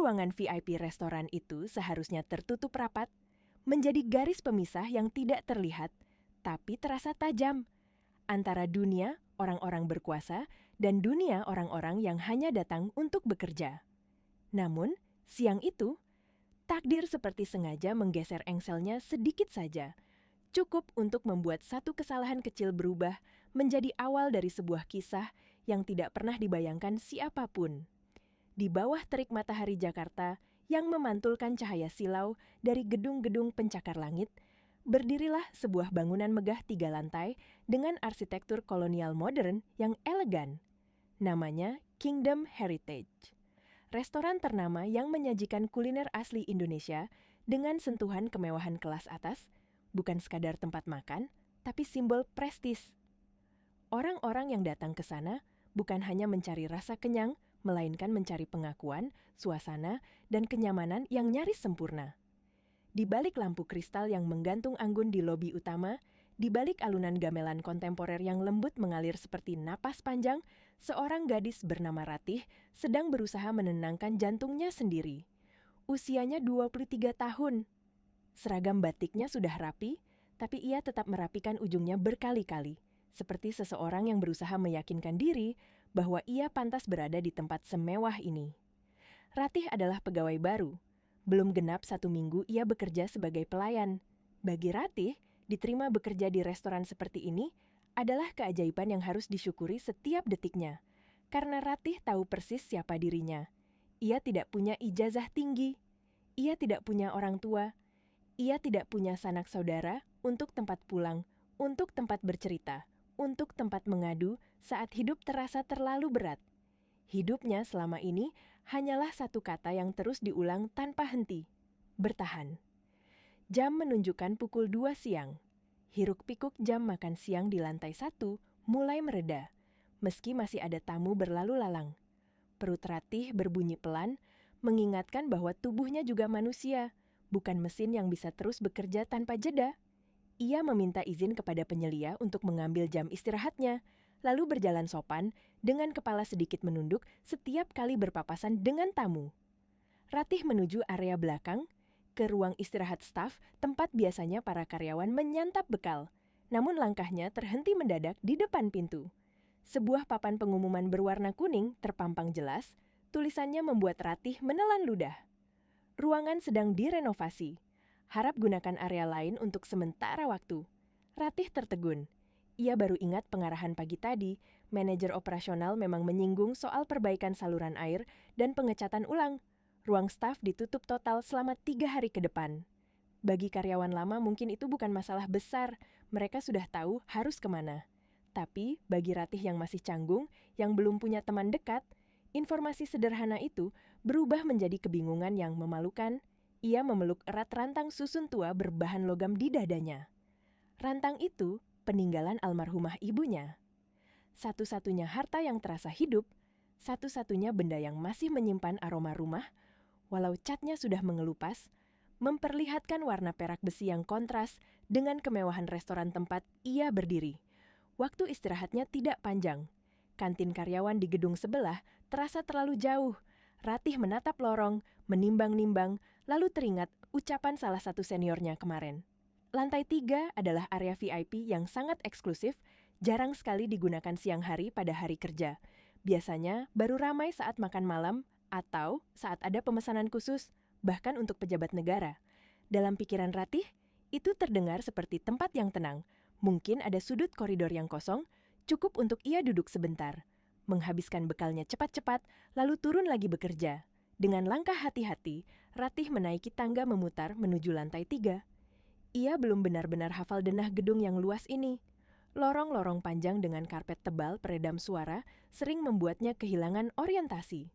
ruangan VIP restoran itu seharusnya tertutup rapat, menjadi garis pemisah yang tidak terlihat, tapi terasa tajam, antara dunia orang-orang berkuasa dan dunia orang-orang yang hanya datang untuk bekerja. Namun, siang itu, takdir seperti sengaja menggeser engselnya sedikit saja, cukup untuk membuat satu kesalahan kecil berubah menjadi awal dari sebuah kisah yang tidak pernah dibayangkan siapapun. Di bawah terik matahari Jakarta yang memantulkan cahaya silau dari gedung-gedung pencakar langit, berdirilah sebuah bangunan megah 3 lantai dengan arsitektur kolonial modern yang elegan. Namanya Kingdom Heritage. Restoran ternama yang menyajikan kuliner asli Indonesia dengan sentuhan kemewahan kelas atas, bukan sekadar tempat makan, tapi simbol prestis. Orang-orang yang datang ke sana bukan hanya mencari rasa kenyang, melainkan mencari pengakuan, suasana, dan kenyamanan yang nyaris sempurna. Di balik lampu kristal yang menggantung anggun di lobi utama, di balik alunan gamelan kontemporer yang lembut mengalir seperti napas panjang, seorang gadis bernama Ratih sedang berusaha menenangkan jantungnya sendiri. Usianya 23 tahun. Seragam batiknya sudah rapi, tapi ia tetap merapikan ujungnya berkali-kali, seperti seseorang yang berusaha meyakinkan diri bahwa ia pantas berada di tempat semewah ini. Ratih adalah pegawai baru. Belum genap 1 minggu ia bekerja sebagai pelayan. Bagi Ratih, diterima bekerja di restoran seperti ini adalah keajaiban yang harus disyukuri setiap detiknya. Karena Ratih tahu persis siapa dirinya. Ia tidak punya ijazah tinggi. Ia tidak punya orang tua. Ia tidak punya sanak saudara untuk tempat pulang, untuk tempat bercerita, untuk tempat mengadu saat hidup terasa terlalu berat. Hidupnya selama ini hanyalah satu kata yang terus diulang tanpa henti. Bertahan. Jam menunjukkan pukul 2 siang. Hiruk-pikuk jam makan siang di lantai 1 mulai mereda, meski masih ada tamu berlalu lalang. Perut Ratih berbunyi pelan, mengingatkan bahwa tubuhnya juga manusia, bukan mesin yang bisa terus bekerja tanpa jeda. Ia meminta izin kepada penyelia untuk mengambil jam istirahatnya, lalu berjalan sopan dengan kepala sedikit menunduk setiap kali berpapasan dengan tamu. Ratih menuju area belakang, ke ruang istirahat staf tempat biasanya para karyawan menyantap bekal. Namun langkahnya terhenti mendadak di depan pintu. Sebuah papan pengumuman berwarna kuning terpampang jelas, tulisannya membuat Ratih menelan ludah. Ruangan sedang direnovasi. Harap gunakan area lain untuk sementara waktu. Ratih tertegun. Ia baru ingat pengarahan pagi tadi, manajer operasional memang menyinggung soal perbaikan saluran air dan pengecatan ulang. Ruang staf ditutup total selama 3 hari ke depan. Bagi karyawan lama mungkin itu bukan masalah besar, mereka sudah tahu harus kemana. Tapi bagi Ratih yang masih canggung, yang belum punya teman dekat, informasi sederhana itu berubah menjadi kebingungan yang memalukan. Ia memeluk erat rantang susun tua berbahan logam di dadanya. Rantang itu peninggalan almarhumah ibunya. Satu-satunya harta yang terasa hidup, satu-satunya benda yang masih menyimpan aroma rumah, walau catnya sudah mengelupas, memperlihatkan warna perak besi yang kontras dengan kemewahan restoran tempat ia berdiri. Waktu istirahatnya tidak panjang. Kantin karyawan di gedung sebelah terasa terlalu jauh. Ratih menatap lorong, menimbang-nimbang, lalu teringat ucapan salah satu seniornya kemarin. Lantai 3 adalah area VIP yang sangat eksklusif, jarang sekali digunakan siang hari pada hari kerja. Biasanya baru ramai saat makan malam atau saat ada pemesanan khusus, bahkan untuk pejabat negara. Dalam pikiran Ratih, itu terdengar seperti tempat yang tenang. Mungkin ada sudut koridor yang kosong, cukup untuk ia duduk sebentar, menghabiskan bekalnya cepat-cepat, lalu turun lagi bekerja. Dengan langkah hati-hati, Ratih menaiki tangga memutar menuju lantai 3. Ia belum benar-benar hafal denah gedung yang luas ini. Lorong-lorong panjang dengan karpet tebal peredam suara sering membuatnya kehilangan orientasi.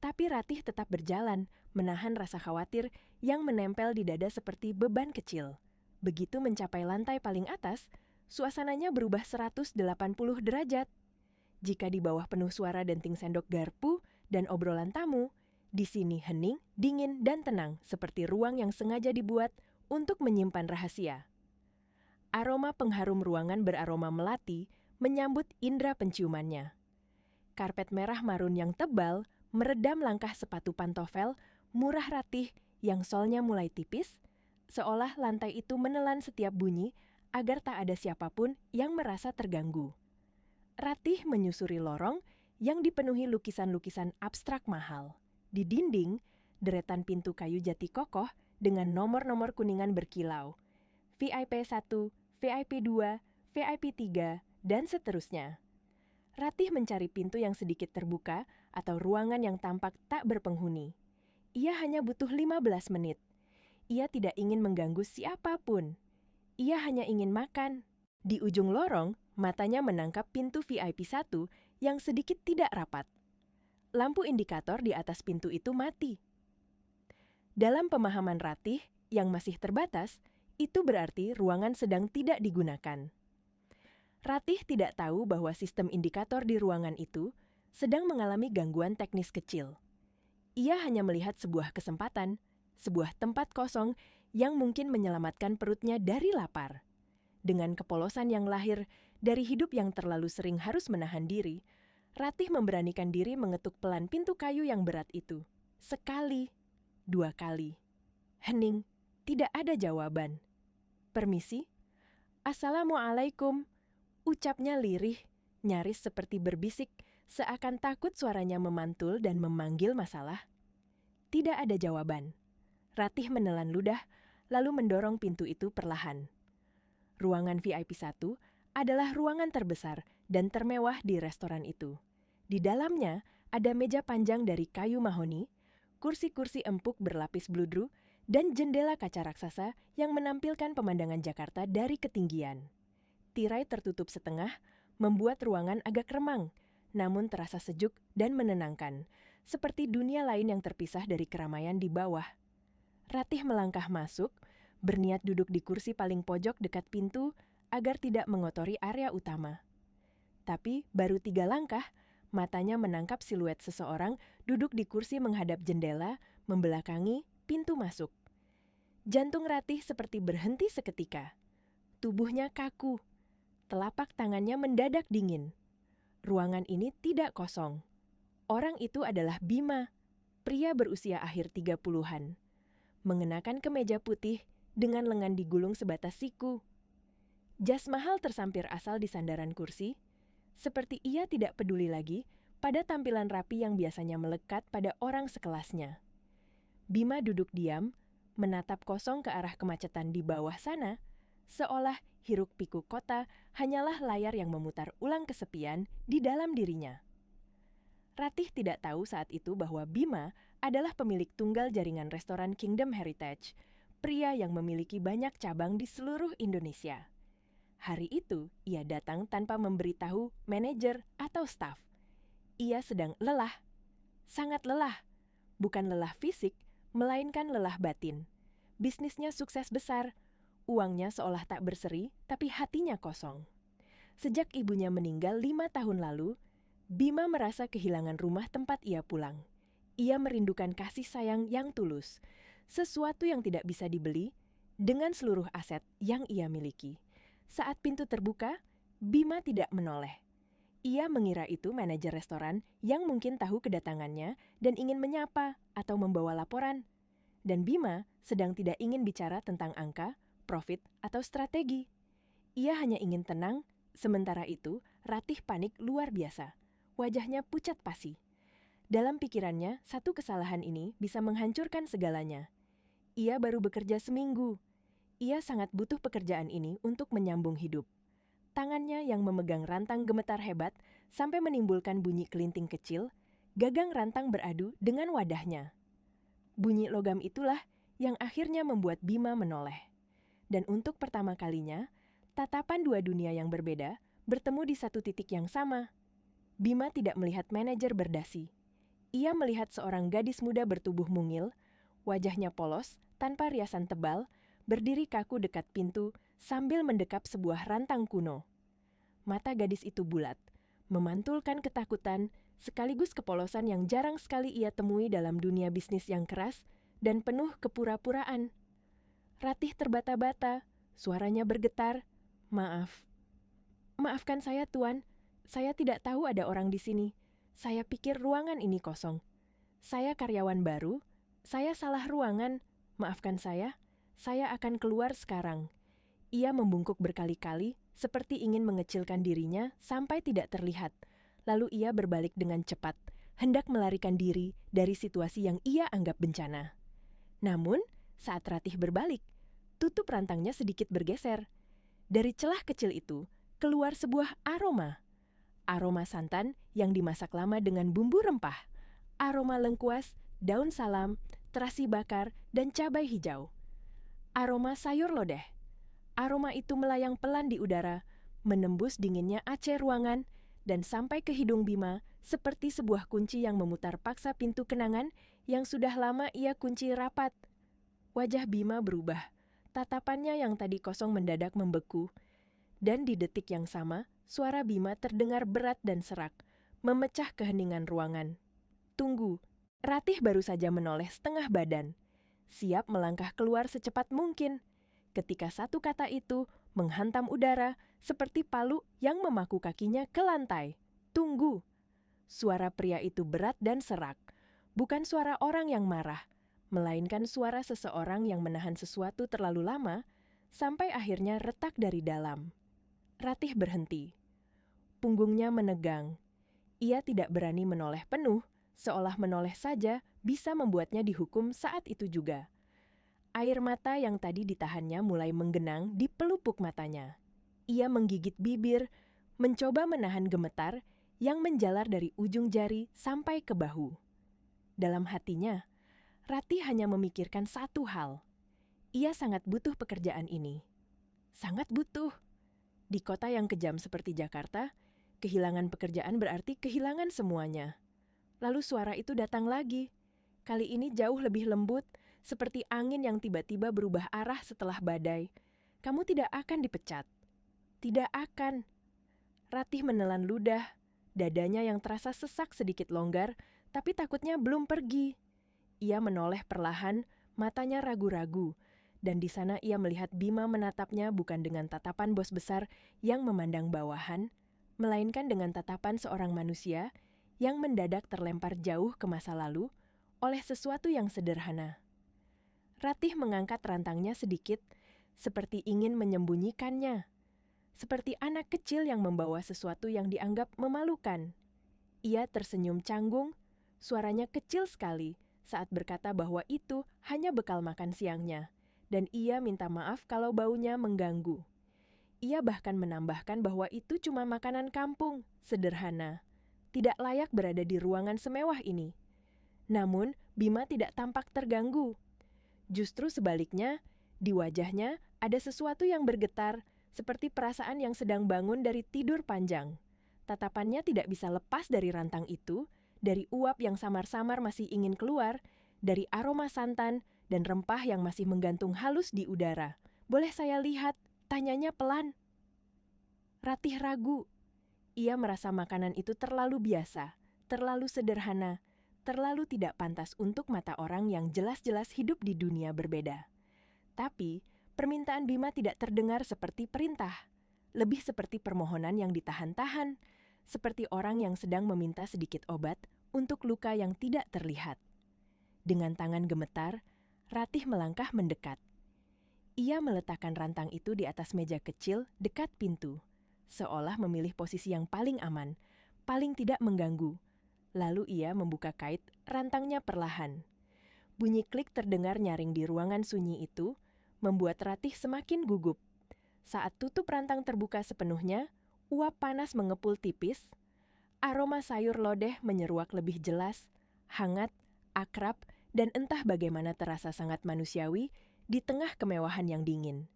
Tapi Ratih tetap berjalan, menahan rasa khawatir yang menempel di dada seperti beban kecil. Begitu mencapai lantai paling atas, suasananya berubah 180 derajat. Jika di bawah penuh suara denting sendok garpu dan obrolan tamu, di sini hening, dingin, dan tenang seperti ruang yang sengaja dibuat untuk menyimpan rahasia. Aroma pengharum ruangan beraroma melati menyambut indera penciumannya. Karpet merah marun yang tebal meredam langkah sepatu pantofel murah Ratih yang solnya mulai tipis, seolah lantai itu menelan setiap bunyi agar tak ada siapapun yang merasa terganggu. Ratih menyusuri lorong yang dipenuhi lukisan-lukisan abstrak mahal. Di dinding, deretan pintu kayu jati kokoh dengan nomor-nomor kuningan berkilau. VIP 1, VIP 2, VIP 3, dan seterusnya. Ratih mencari pintu yang sedikit terbuka atau ruangan yang tampak tak berpenghuni. Ia hanya butuh 15 menit. Ia tidak ingin mengganggu siapapun. Ia hanya ingin makan. Di ujung lorong, matanya menangkap pintu VIP 1 yang sedikit tidak rapat. Lampu indikator di atas pintu itu mati. Dalam pemahaman Ratih yang masih terbatas, itu berarti ruangan sedang tidak digunakan. Ratih tidak tahu bahwa sistem indikator di ruangan itu sedang mengalami gangguan teknis kecil. Ia hanya melihat sebuah kesempatan, sebuah tempat kosong yang mungkin menyelamatkan perutnya dari lapar. Dengan kepolosan yang lahir dari hidup yang terlalu sering harus menahan diri, Ratih memberanikan diri mengetuk pelan pintu kayu yang berat itu. Sekali, 2 kali. Hening, tidak ada jawaban. Permisi? Assalamualaikum. Ucapnya lirih, nyaris seperti berbisik, seakan takut suaranya memantul dan memanggil masalah. Tidak ada jawaban. Ratih menelan ludah, lalu mendorong pintu itu perlahan. Ruangan VIP 1 adalah ruangan terbesar dan termewah di restoran itu. Di dalamnya ada meja panjang dari kayu mahoni, kursi-kursi empuk berlapis bludru, dan jendela kaca raksasa yang menampilkan pemandangan Jakarta dari ketinggian. Tirai tertutup setengah, membuat ruangan agak remang, namun terasa sejuk dan menenangkan, seperti dunia lain yang terpisah dari keramaian di bawah. Ratih melangkah masuk, berniat duduk di kursi paling pojok dekat pintu agar tidak mengotori area utama. Tapi baru 3 langkah, matanya menangkap siluet seseorang duduk di kursi menghadap jendela, membelakangi pintu masuk. Jantung Ratih seperti berhenti seketika. Tubuhnya kaku. Telapak tangannya mendadak dingin. Ruangan ini tidak kosong. Orang itu adalah Bima, pria berusia akhir 30-an. Mengenakan kemeja putih dengan lengan digulung sebatas siku. Jas mahal tersampir asal di sandaran kursi, seperti ia tidak peduli lagi pada tampilan rapi yang biasanya melekat pada orang sekelasnya. Bima duduk diam, menatap kosong ke arah kemacetan di bawah sana, seolah hiruk-pikuk kota hanyalah layar yang memutar ulang kesepian di dalam dirinya. Ratih tidak tahu saat itu bahwa Bima adalah pemilik tunggal jaringan restoran Kingdom Heritage, pria yang memiliki banyak cabang di seluruh Indonesia. Hari itu, ia datang tanpa memberitahu manajer atau staf. Ia sedang lelah, sangat lelah. Bukan lelah fisik, melainkan lelah batin. Bisnisnya sukses besar, uangnya seolah tak berseri, tapi hatinya kosong. Sejak ibunya meninggal 5 tahun lalu, Bima merasa kehilangan rumah tempat ia pulang. Ia merindukan kasih sayang yang tulus, sesuatu yang tidak bisa dibeli dengan seluruh aset yang ia miliki. Saat pintu terbuka, Bima tidak menoleh. Ia mengira itu manajer restoran yang mungkin tahu kedatangannya dan ingin menyapa atau membawa laporan. Dan Bima sedang tidak ingin bicara tentang angka, profit, atau strategi. Ia hanya ingin tenang, sementara itu Ratih panik luar biasa. Wajahnya pucat pasi. Dalam pikirannya, satu kesalahan ini bisa menghancurkan segalanya. Ia baru bekerja seminggu. Ia sangat butuh pekerjaan ini untuk menyambung hidup. Tangannya yang memegang rantang gemetar hebat sampai menimbulkan bunyi kelinting kecil, gagang rantang beradu dengan wadahnya. Bunyi logam itulah yang akhirnya membuat Bima menoleh. Dan untuk pertama kalinya, tatapan dua dunia yang berbeda bertemu di satu titik yang sama. Bima tidak melihat manajer berdasi. Ia melihat seorang gadis muda bertubuh mungil, wajahnya polos, tanpa riasan tebal, berdiri kaku dekat pintu sambil mendekap sebuah rantang kuno. Mata gadis itu bulat, memantulkan ketakutan sekaligus kepolosan yang jarang sekali ia temui dalam dunia bisnis yang keras dan penuh kepura-puraan. Ratih terbata-bata, suaranya bergetar. Maafkan saya, Tuan. Saya tidak tahu ada orang di sini. Saya pikir ruangan ini kosong. Saya karyawan baru, saya salah ruangan, maafkan saya akan keluar sekarang. Ia membungkuk berkali-kali, seperti ingin mengecilkan dirinya sampai tidak terlihat. Lalu ia berbalik dengan cepat, hendak melarikan diri dari situasi yang ia anggap bencana. Namun, saat Ratih berbalik, tutup rantangnya sedikit bergeser. Dari celah kecil itu, keluar sebuah aroma. Aroma santan yang dimasak lama dengan bumbu rempah. Aroma lengkuas, daun salam, terasi bakar, dan cabai hijau. Aroma sayur lodeh. Aroma itu melayang pelan di udara, menembus dinginnya AC ruangan, dan sampai ke hidung Bima seperti sebuah kunci yang memutar paksa pintu kenangan yang sudah lama ia kunci rapat. Wajah Bima berubah, tatapannya yang tadi kosong mendadak membeku, dan di detik yang sama, suara Bima terdengar berat dan serak, memecah keheningan ruangan. Tunggu, Ratih baru saja menoleh setengah badan, siap melangkah keluar secepat mungkin, ketika satu kata itu menghantam udara seperti palu yang memaku kakinya ke lantai. Tunggu! Suara pria itu berat dan serak, bukan suara orang yang marah, melainkan suara seseorang yang menahan sesuatu terlalu lama sampai akhirnya retak dari dalam. Ratih berhenti. Punggungnya menegang. Ia tidak berani menoleh penuh, seolah menoleh saja bisa membuatnya dihukum saat itu juga. Air mata yang tadi ditahannya mulai menggenang di pelupuk matanya. Ia menggigit bibir, mencoba menahan gemetar yang menjalar dari ujung jari sampai ke bahu. Dalam hatinya, Ratih hanya memikirkan satu hal. Ia sangat butuh pekerjaan ini. Sangat butuh. Di kota yang kejam seperti Jakarta, kehilangan pekerjaan berarti kehilangan semuanya. Lalu suara itu datang lagi. Kali ini jauh lebih lembut, seperti angin yang tiba-tiba berubah arah setelah badai. Kamu tidak akan dipecat. Tidak akan. Ratih menelan ludah, dadanya yang terasa sesak sedikit longgar, tapi takutnya belum pergi. Ia menoleh perlahan, matanya ragu-ragu, dan di sana ia melihat Bima menatapnya bukan dengan tatapan bos besar yang memandang bawahan, melainkan dengan tatapan seorang manusia yang mendadak terlempar jauh ke masa lalu oleh sesuatu yang sederhana. Ratih mengangkat rantangnya sedikit, seperti ingin menyembunyikannya. Seperti anak kecil yang membawa sesuatu yang dianggap memalukan. Ia tersenyum canggung, suaranya kecil sekali saat berkata bahwa itu hanya bekal makan siangnya, dan ia minta maaf kalau baunya mengganggu. Ia bahkan menambahkan bahwa itu cuma makanan kampung, sederhana, tidak layak berada di ruangan semewah ini. Namun, Bima tidak tampak terganggu. Justru sebaliknya, di wajahnya ada sesuatu yang bergetar, seperti perasaan yang sedang bangun dari tidur panjang. Tatapannya tidak bisa lepas dari rantang itu, dari uap yang samar-samar masih ingin keluar, dari aroma santan dan rempah yang masih menggantung halus di udara. Boleh saya lihat? Tanyanya pelan. Ratih ragu. Ia merasa makanan itu terlalu biasa, terlalu sederhana, terlalu tidak pantas untuk mata orang yang jelas-jelas hidup di dunia berbeda. Tapi, permintaan Bima tidak terdengar seperti perintah, lebih seperti permohonan yang ditahan-tahan, seperti orang yang sedang meminta sedikit obat untuk luka yang tidak terlihat. Dengan tangan gemetar, Ratih melangkah mendekat. Ia meletakkan rantang itu di atas meja kecil dekat pintu, seolah memilih posisi yang paling aman, paling tidak mengganggu. Lalu ia membuka kait rantangnya perlahan. Bunyi klik terdengar nyaring di ruangan sunyi itu, membuat Ratih semakin gugup. Saat tutup rantang terbuka sepenuhnya, uap panas mengepul tipis, aroma sayur lodeh menyeruak lebih jelas, hangat, akrab, dan entah bagaimana terasa sangat manusiawi di tengah kemewahan yang dingin.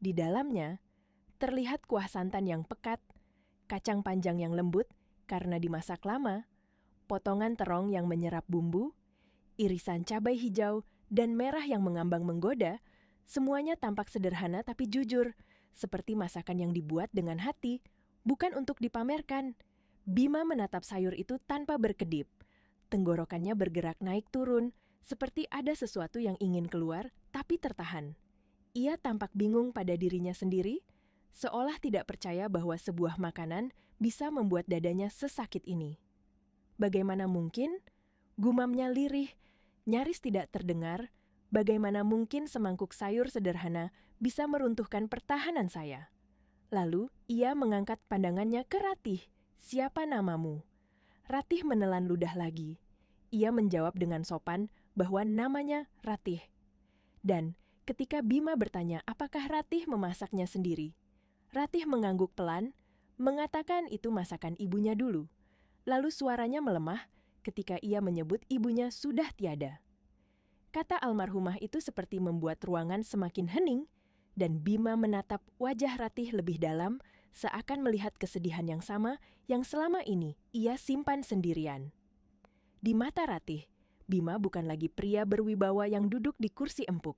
Di dalamnya, terlihat kuah santan yang pekat, kacang panjang yang lembut karena dimasak lama, potongan terong yang menyerap bumbu, irisan cabai hijau dan merah yang mengambang menggoda, semuanya tampak sederhana tapi jujur, seperti masakan yang dibuat dengan hati, bukan untuk dipamerkan. Bima menatap sayur itu tanpa berkedip. Tenggorokannya bergerak naik turun, seperti ada sesuatu yang ingin keluar tapi tertahan. Ia tampak bingung pada dirinya sendiri, seolah tidak percaya bahwa sebuah makanan bisa membuat dadanya sesakit ini. Bagaimana mungkin? Gumamnya lirih, nyaris tidak terdengar, bagaimana mungkin semangkuk sayur sederhana bisa meruntuhkan pertahanan saya. Lalu ia mengangkat pandangannya ke Ratih. "Siapa namamu?" Ratih menelan ludah lagi. Ia menjawab dengan sopan bahwa namanya Ratih. Dan ketika Bima bertanya apakah Ratih memasaknya sendiri, Ratih mengangguk pelan, mengatakan itu masakan ibunya dulu. Lalu suaranya melemah ketika ia menyebut ibunya sudah tiada. Kata almarhumah itu seperti membuat ruangan semakin hening, dan Bima menatap wajah Ratih lebih dalam, seakan melihat kesedihan yang sama yang selama ini ia simpan sendirian. Di mata Ratih, Bima bukan lagi pria berwibawa yang duduk di kursi empuk.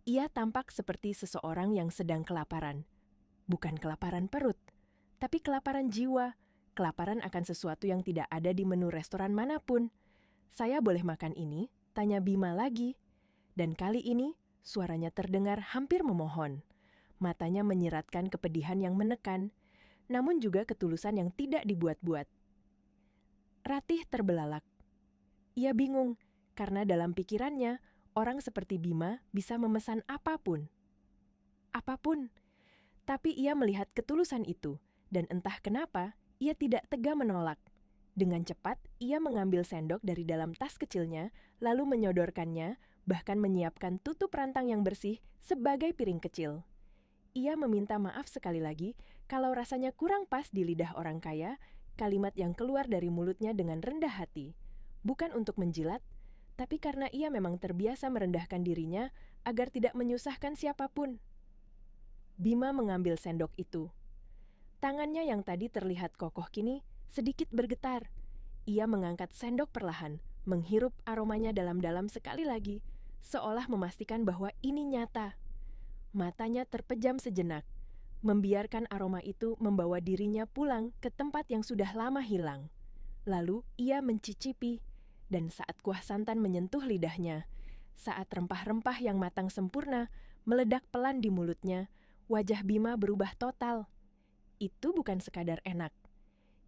Ia tampak seperti seseorang yang sedang kelaparan. Bukan kelaparan perut, tapi kelaparan jiwa, kelaparan akan sesuatu yang tidak ada di menu restoran manapun. "Saya boleh makan ini?" tanya Bima lagi. Dan kali ini suaranya terdengar hampir memohon. Matanya menyiratkan kepedihan yang menekan, namun juga ketulusan yang tidak dibuat-buat. Ratih terbelalak. Ia bingung, karena dalam pikirannya, orang seperti Bima bisa memesan apapun. Apapun. Tapi ia melihat ketulusan itu, dan entah kenapa, ia tidak tega menolak. Dengan cepat, ia mengambil sendok dari dalam tas kecilnya, lalu menyodorkannya, bahkan menyiapkan tutup rantang yang bersih sebagai piring kecil. Ia meminta maaf sekali lagi kalau rasanya kurang pas di lidah orang kaya, kalimat yang keluar dari mulutnya dengan rendah hati. Bukan untuk menjilat, tapi karena ia memang terbiasa merendahkan dirinya agar tidak menyusahkan siapapun. Bima mengambil sendok itu. Tangannya yang tadi terlihat kokoh kini sedikit bergetar. Ia mengangkat sendok perlahan, menghirup aromanya dalam-dalam sekali lagi, seolah memastikan bahwa ini nyata. Matanya terpejam sejenak, membiarkan aroma itu membawa dirinya pulang ke tempat yang sudah lama hilang. Lalu ia mencicipi, dan saat kuah santan menyentuh lidahnya, saat rempah-rempah yang matang sempurna meledak pelan di mulutnya, wajah Bima berubah total. Itu bukan sekadar enak.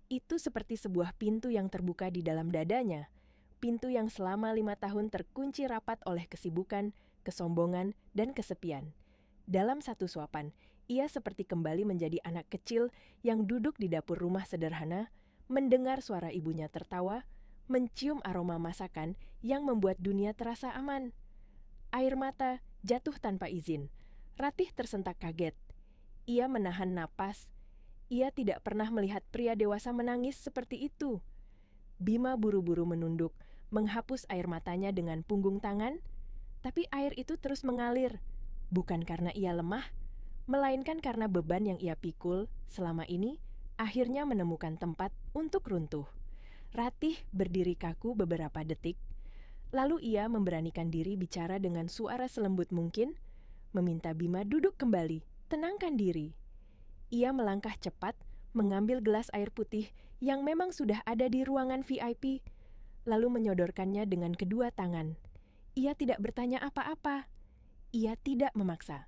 Itu seperti sebuah pintu yang terbuka di dalam dadanya. Pintu yang selama 5 tahun terkunci rapat oleh kesibukan, kesombongan, dan kesepian. Dalam satu suapan, ia seperti kembali menjadi anak kecil yang duduk di dapur rumah sederhana, mendengar suara ibunya tertawa, mencium aroma masakan yang membuat dunia terasa aman. Air mata jatuh tanpa izin. Ratih tersentak kaget. Ia menahan napas. Ia tidak pernah melihat pria dewasa menangis seperti itu. Bima buru-buru menunduk, menghapus air matanya dengan punggung tangan, tapi air itu terus mengalir, bukan karena ia lemah, melainkan karena beban yang ia pikul selama ini akhirnya menemukan tempat untuk runtuh. Ratih berdiri kaku beberapa detik, lalu ia memberanikan diri bicara dengan suara selembut mungkin, meminta Bima duduk kembali, tenangkan diri. Ia melangkah cepat, mengambil gelas air putih yang memang sudah ada di ruangan VIP, lalu menyodorkannya dengan kedua tangan. Ia tidak bertanya apa-apa. Ia tidak memaksa.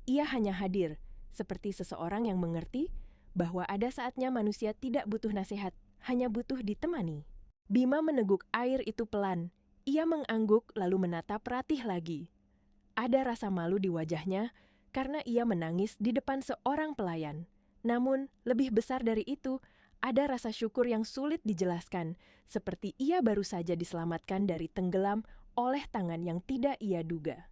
Ia hanya hadir, seperti seseorang yang mengerti bahwa ada saatnya manusia tidak butuh nasihat, hanya butuh ditemani. Bima meneguk air itu pelan. Ia mengangguk lalu menatap Ratih lagi. Ada rasa malu di wajahnya karena ia menangis di depan seorang pelayan. Namun, lebih besar dari itu, ada rasa syukur yang sulit dijelaskan, seperti ia baru saja diselamatkan dari tenggelam oleh tangan yang tidak ia duga.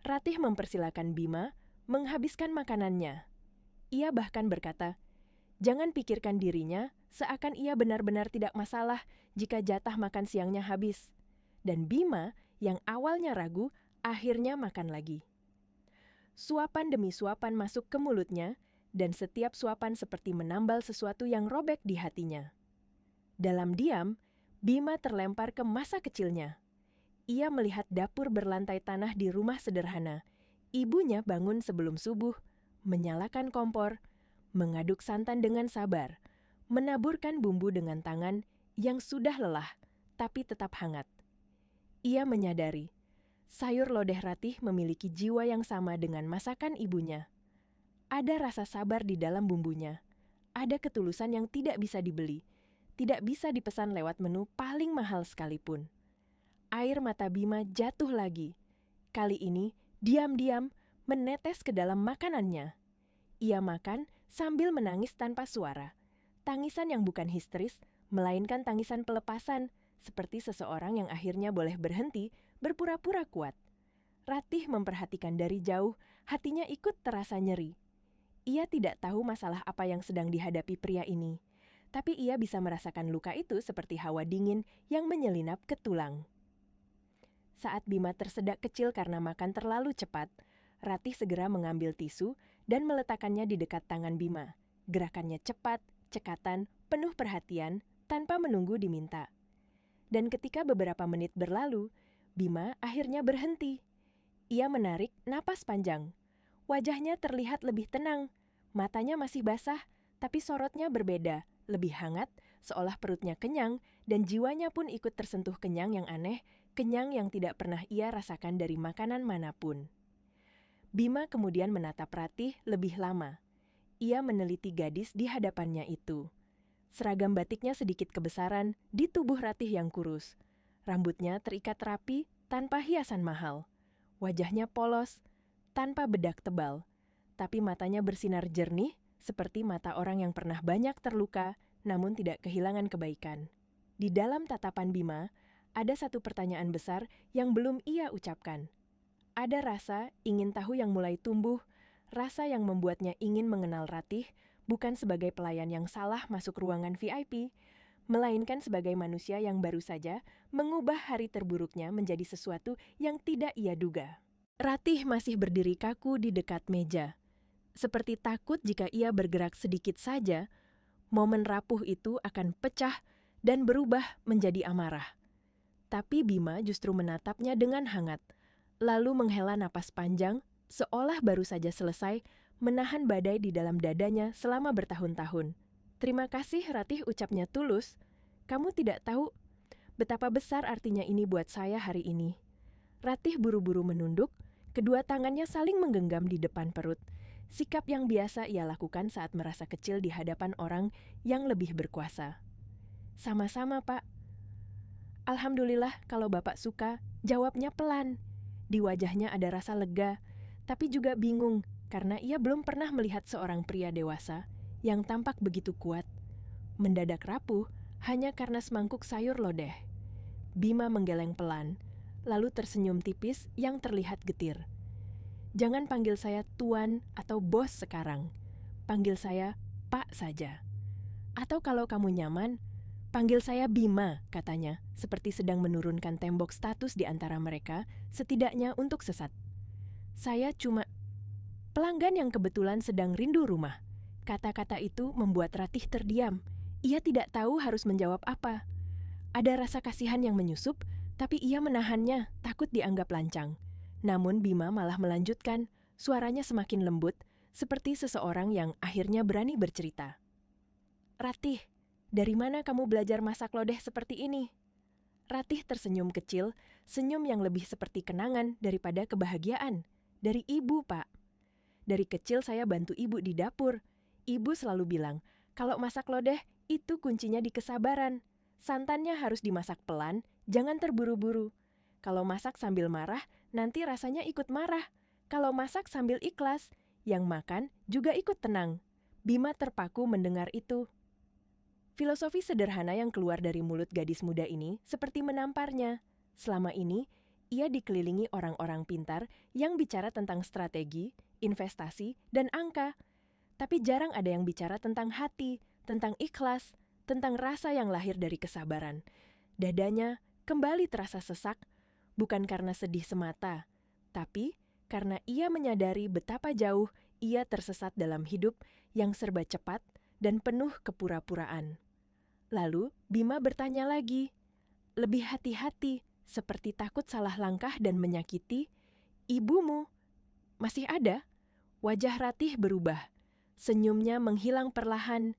Ratih mempersilakan Bima menghabiskan makanannya. Ia bahkan berkata, jangan pikirkan dirinya seakan ia benar-benar tidak masalah jika jatah makan siangnya habis. Dan Bima, yang awalnya ragu, akhirnya makan lagi. Suapan demi suapan masuk ke mulutnya, dan setiap suapan seperti menambal sesuatu yang robek di hatinya. Dalam diam, Bima terlempar ke masa kecilnya. Ia melihat dapur berlantai tanah di rumah sederhana. Ibunya bangun sebelum subuh, menyalakan kompor, mengaduk santan dengan sabar, menaburkan bumbu dengan tangan yang sudah lelah, tapi tetap hangat. Ia menyadari, sayur lodeh Ratih memiliki jiwa yang sama dengan masakan ibunya. Ada rasa sabar di dalam bumbunya. Ada ketulusan yang tidak bisa dibeli. tidak bisa dipesan lewat menu paling mahal sekalipun. Air mata Bima jatuh lagi. Kali ini, diam-diam menetes ke dalam makanannya. Ia makan sambil menangis tanpa suara. Tangisan yang bukan histeris, melainkan tangisan pelepasan, seperti seseorang yang akhirnya boleh berhenti berpura-pura kuat. Ratih memperhatikan dari jauh, hatinya ikut terasa nyeri. Ia tidak tahu masalah apa yang sedang dihadapi pria ini, tapi ia bisa merasakan luka itu seperti hawa dingin yang menyelinap ke tulang. Saat Bima tersedak kecil karena makan terlalu cepat, Ratih segera mengambil tisu dan meletakkannya di dekat tangan Bima. Gerakannya cepat, cekatan, penuh perhatian, tanpa menunggu diminta. Dan ketika beberapa menit berlalu, Bima akhirnya berhenti. Ia menarik napas panjang. Wajahnya terlihat lebih tenang. Matanya masih basah, tapi sorotnya berbeda, lebih hangat, seolah perutnya kenyang, dan jiwanya pun ikut tersentuh kenyang yang aneh, kenyang yang tidak pernah ia rasakan dari makanan manapun. Bima kemudian menatap Ratih lebih lama. Ia meneliti gadis di hadapannya itu. Seragam batiknya sedikit kebesaran di tubuh Ratih yang kurus. Rambutnya terikat rapi tanpa hiasan mahal. Wajahnya polos, tanpa bedak tebal. Tapi matanya bersinar jernih seperti mata orang yang pernah banyak terluka namun tidak kehilangan kebaikan. Di dalam tatapan Bima, ada satu pertanyaan besar yang belum ia ucapkan. Ada rasa ingin tahu yang mulai tumbuh, rasa yang membuatnya ingin mengenal Ratih bukan sebagai pelayan yang salah masuk ruangan VIP, melainkan sebagai manusia yang baru saja mengubah hari terburuknya menjadi sesuatu yang tidak ia duga. Ratih masih berdiri kaku di dekat meja. Seperti takut jika ia bergerak sedikit saja, momen rapuh itu akan pecah dan berubah menjadi amarah. Tapi Bima justru menatapnya dengan hangat, lalu menghela napas panjang, seolah baru saja selesai menahan badai di dalam dadanya selama bertahun-tahun. "Terima kasih, Ratih," ucapnya tulus. "Kamu tidak tahu betapa besar artinya ini buat saya hari ini." Ratih buru-buru menunduk, kedua tangannya saling menggenggam di depan perut. Sikap yang biasa ia lakukan saat merasa kecil di hadapan orang yang lebih berkuasa. "Sama-sama, Pak." "Alhamdulillah kalau Bapak suka," jawabnya pelan. Di wajahnya ada rasa lega, tapi juga bingung karena ia belum pernah melihat seorang pria dewasa yang tampak begitu kuat, mendadak rapuh hanya karena semangkuk sayur lodeh. Bima menggeleng pelan, lalu tersenyum tipis yang terlihat getir. "Jangan panggil saya tuan atau bos sekarang. Panggil saya Pak saja. Atau kalau kamu nyaman, panggil saya Bima," katanya, seperti sedang menurunkan tembok status di antara mereka, setidaknya untuk sesat. "Saya cuma pelanggan yang kebetulan sedang rindu rumah." Kata-kata itu membuat Ratih terdiam. Ia tidak tahu harus menjawab apa. Ada rasa kasihan yang menyusup, tapi ia menahannya, takut dianggap lancang. Namun Bima malah melanjutkan, suaranya semakin lembut, seperti seseorang yang akhirnya berani bercerita. "Ratih, dari mana kamu belajar masak lodeh seperti ini?" Ratih tersenyum kecil, senyum yang lebih seperti kenangan daripada kebahagiaan. "Dari ibu, Pak. Dari kecil saya bantu ibu di dapur. Ibu selalu bilang, kalau masak lodeh itu kuncinya di kesabaran. Santannya harus dimasak pelan, jangan terburu-buru. Kalau masak sambil marah, nanti rasanya ikut marah. Kalau masak sambil ikhlas, yang makan juga ikut tenang." Bima terpaku mendengar itu. Filosofi sederhana yang keluar dari mulut gadis muda ini seperti menamparnya. Selama ini, ia dikelilingi orang-orang pintar yang bicara tentang strategi, investasi, dan angka. Tapi jarang ada yang bicara tentang hati, tentang ikhlas, tentang rasa yang lahir dari kesabaran. Dadanya kembali terasa sesak, bukan karena sedih semata, tapi karena ia menyadari betapa jauh ia tersesat dalam hidup yang serba cepat dan penuh kepura-puraan. Lalu Bima bertanya lagi, lebih hati-hati, seperti takut salah langkah dan menyakiti. "Ibumu masih ada?" Wajah Ratih berubah. Senyumnya menghilang perlahan.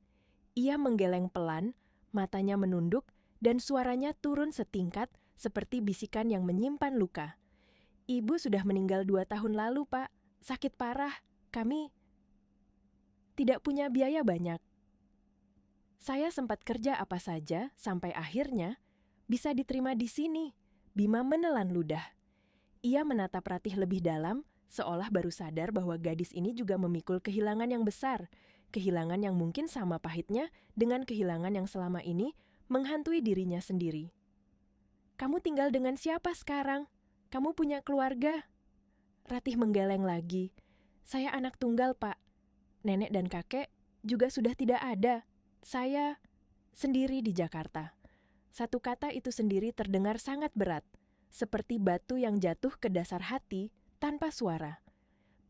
Ia menggeleng pelan, matanya menunduk, dan suaranya turun setingkat seperti bisikan yang menyimpan luka. "Ibu sudah meninggal 2 tahun lalu, Pak. Sakit parah. Kami tidak punya biaya banyak." Saya sempat kerja apa saja sampai akhirnya bisa diterima di sini. Bima menelan ludah. Ia menatap Ratih lebih dalam, seolah baru sadar bahwa gadis ini juga memikul kehilangan yang besar. Kehilangan yang mungkin sama pahitnya dengan kehilangan yang selama ini menghantui dirinya sendiri. Kamu tinggal dengan siapa sekarang? Kamu punya keluarga? Ratih menggeleng lagi. Saya anak tunggal, Pak. Nenek dan kakek juga sudah tidak ada. Saya sendiri di Jakarta. Satu kata itu sendiri terdengar sangat berat, seperti batu yang jatuh ke dasar hati tanpa suara.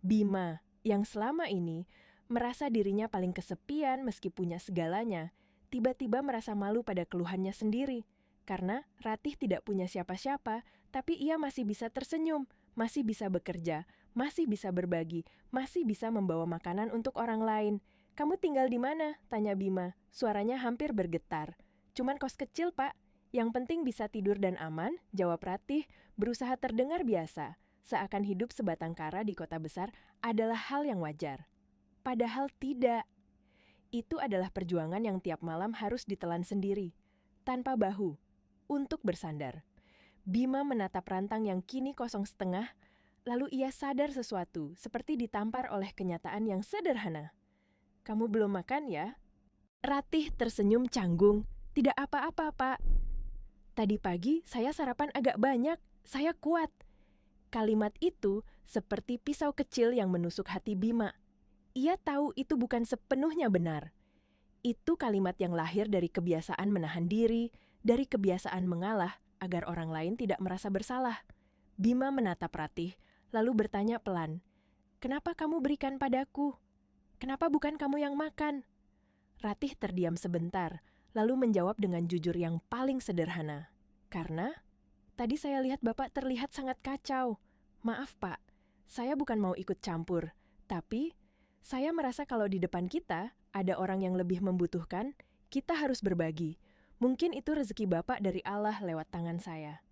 Bima, yang selama ini merasa dirinya paling kesepian meski punya segalanya, tiba-tiba merasa malu pada keluhannya sendiri. Karena Ratih tidak punya siapa-siapa, tapi ia masih bisa tersenyum, masih bisa bekerja, masih bisa berbagi, masih bisa membawa makanan untuk orang lain. Kamu tinggal di mana? Tanya Bima. Suaranya hampir bergetar. Cuman kos kecil, Pak. Yang penting bisa tidur dan aman, jawab Ratih, berusaha terdengar biasa. Seakan hidup sebatang kara di kota besar adalah hal yang wajar. Padahal tidak. Itu adalah perjuangan yang tiap malam harus ditelan sendiri, tanpa bahu, untuk bersandar. Bima menatap rantang yang kini kosong setengah, lalu ia sadar sesuatu, seperti ditampar oleh kenyataan yang sederhana. Kamu belum makan ya? Ratih tersenyum canggung. Tidak apa-apa, Pak. Tadi pagi saya sarapan agak banyak, saya kuat. Kalimat itu seperti pisau kecil yang menusuk hati Bima. Ia tahu itu bukan sepenuhnya benar. Itu kalimat yang lahir dari kebiasaan menahan diri, dari kebiasaan mengalah agar orang lain tidak merasa bersalah. Bima menatap Ratih, lalu bertanya pelan, "Kenapa kamu berikan padaku? Kenapa bukan kamu yang makan?" Ratih terdiam sebentar, lalu menjawab dengan jujur yang paling sederhana. "Karena tadi saya lihat Bapak terlihat sangat kacau. Maaf, Pak, saya bukan mau ikut campur, tapi saya merasa kalau di depan kita ada orang yang lebih membutuhkan, kita harus berbagi. Mungkin itu rezeki Bapak dari Allah lewat tangan saya.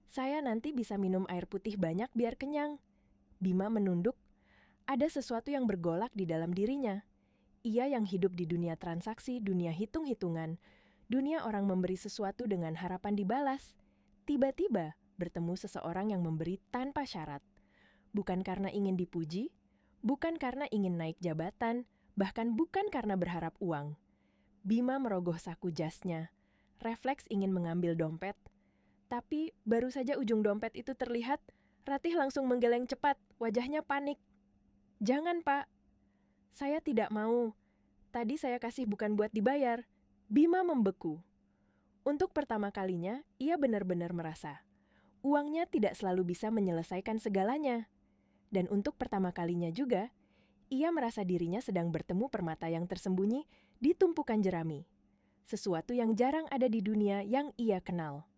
Saya nanti bisa minum air putih banyak biar kenyang." Bima menunduk. Ada sesuatu yang bergolak di dalam dirinya. Ia yang hidup di dunia transaksi, dunia hitung-hitungan, dunia orang memberi sesuatu dengan harapan dibalas. Tiba-tiba bertemu seseorang yang memberi tanpa syarat. Bukan karena ingin dipuji, bukan karena ingin naik jabatan, bahkan bukan karena berharap uang. Bima merogoh saku jasnya. Refleks ingin mengambil dompet. Tapi baru saja ujung dompet itu terlihat, Ratih langsung menggeleng cepat, wajahnya panik. "Jangan, Pak. Saya tidak mau. Tadi saya kasih bukan buat dibayar." Bima membeku. Untuk pertama kalinya, ia benar-benar merasa uangnya tidak selalu bisa menyelesaikan segalanya. Dan untuk pertama kalinya juga, ia merasa dirinya sedang bertemu permata yang tersembunyi di tumpukan jerami. Sesuatu yang jarang ada di dunia yang ia kenal.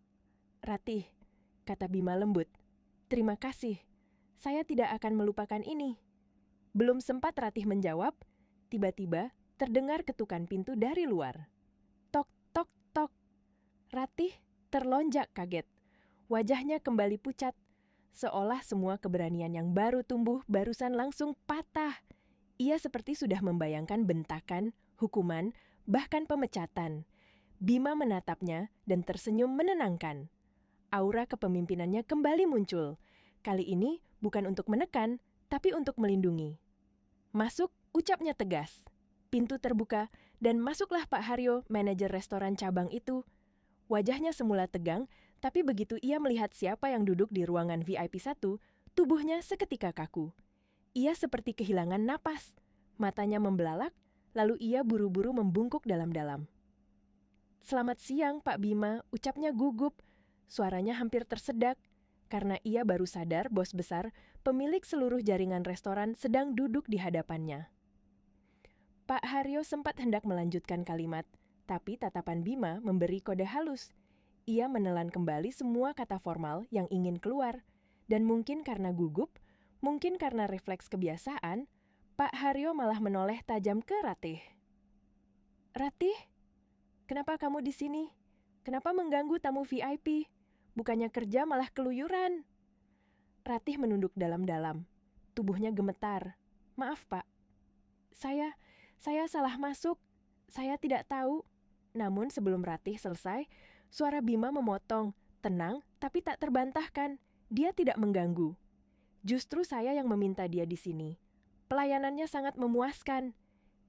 "Ratih," kata Bima lembut, "terima kasih. Saya tidak akan melupakan ini." Belum sempat Ratih menjawab, tiba-tiba terdengar ketukan pintu dari luar. Tok, tok, tok. Ratih terlonjak kaget. Wajahnya kembali pucat, seolah semua keberanian yang baru tumbuh barusan langsung patah. Ia seperti sudah membayangkan bentakan, hukuman, bahkan pemecatan. Bima menatapnya dan tersenyum menenangkan. Aura kepemimpinannya kembali muncul. Kali ini bukan untuk menekan, tapi untuk melindungi. "Masuk," ucapnya tegas. Pintu terbuka dan masuklah Pak Haryo, manajer restoran cabang itu. Wajahnya semula tegang, tapi begitu ia melihat siapa yang duduk di ruangan VIP 1, tubuhnya seketika kaku. Ia seperti kehilangan napas. Matanya membelalak, lalu ia buru-buru membungkuk dalam-dalam. "Selamat siang, Pak Bima," ucapnya gugup. Suaranya hampir tersedak, karena ia baru sadar bos besar, pemilik seluruh jaringan restoran sedang duduk di hadapannya. Pak Haryo sempat hendak melanjutkan kalimat, tapi tatapan Bima memberi kode halus. Ia menelan kembali semua kata formal yang ingin keluar, dan mungkin karena gugup, mungkin karena refleks kebiasaan, Pak Haryo malah menoleh tajam ke Ratih. "Ratih, kenapa kamu di sini? Kenapa mengganggu tamu VIP? Bukannya kerja malah keluyuran." Ratih menunduk dalam-dalam. Tubuhnya gemetar. "Maaf, Pak. Saya salah masuk. Saya tidak tahu." Namun sebelum Ratih selesai, suara Bima memotong, tenang tapi tak terbantahkan. Dia tidak mengganggu. Justru saya yang meminta dia di sini. Pelayanannya sangat memuaskan.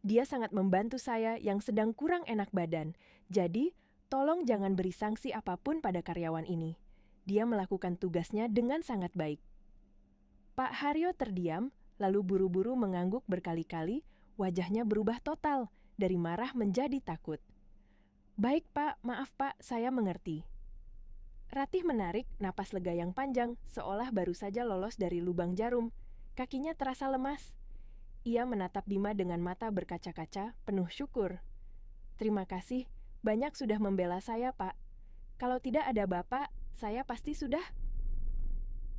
Dia sangat membantu saya yang sedang kurang enak badan. Jadi, tolong jangan beri sanksi apapun pada karyawan ini. Dia melakukan tugasnya dengan sangat baik. Pak Haryo terdiam, lalu buru-buru mengangguk berkali-kali, wajahnya berubah total, dari marah menjadi takut. Baik Pak, maaf Pak, saya mengerti. Ratih menarik napas lega yang panjang, seolah baru saja lolos dari lubang jarum. Kakinya terasa lemas. Ia menatap Bima dengan mata berkaca-kaca, penuh syukur. Terima kasih, banyak sudah membela saya, Pak. Kalau tidak ada Bapak, saya pasti sudah.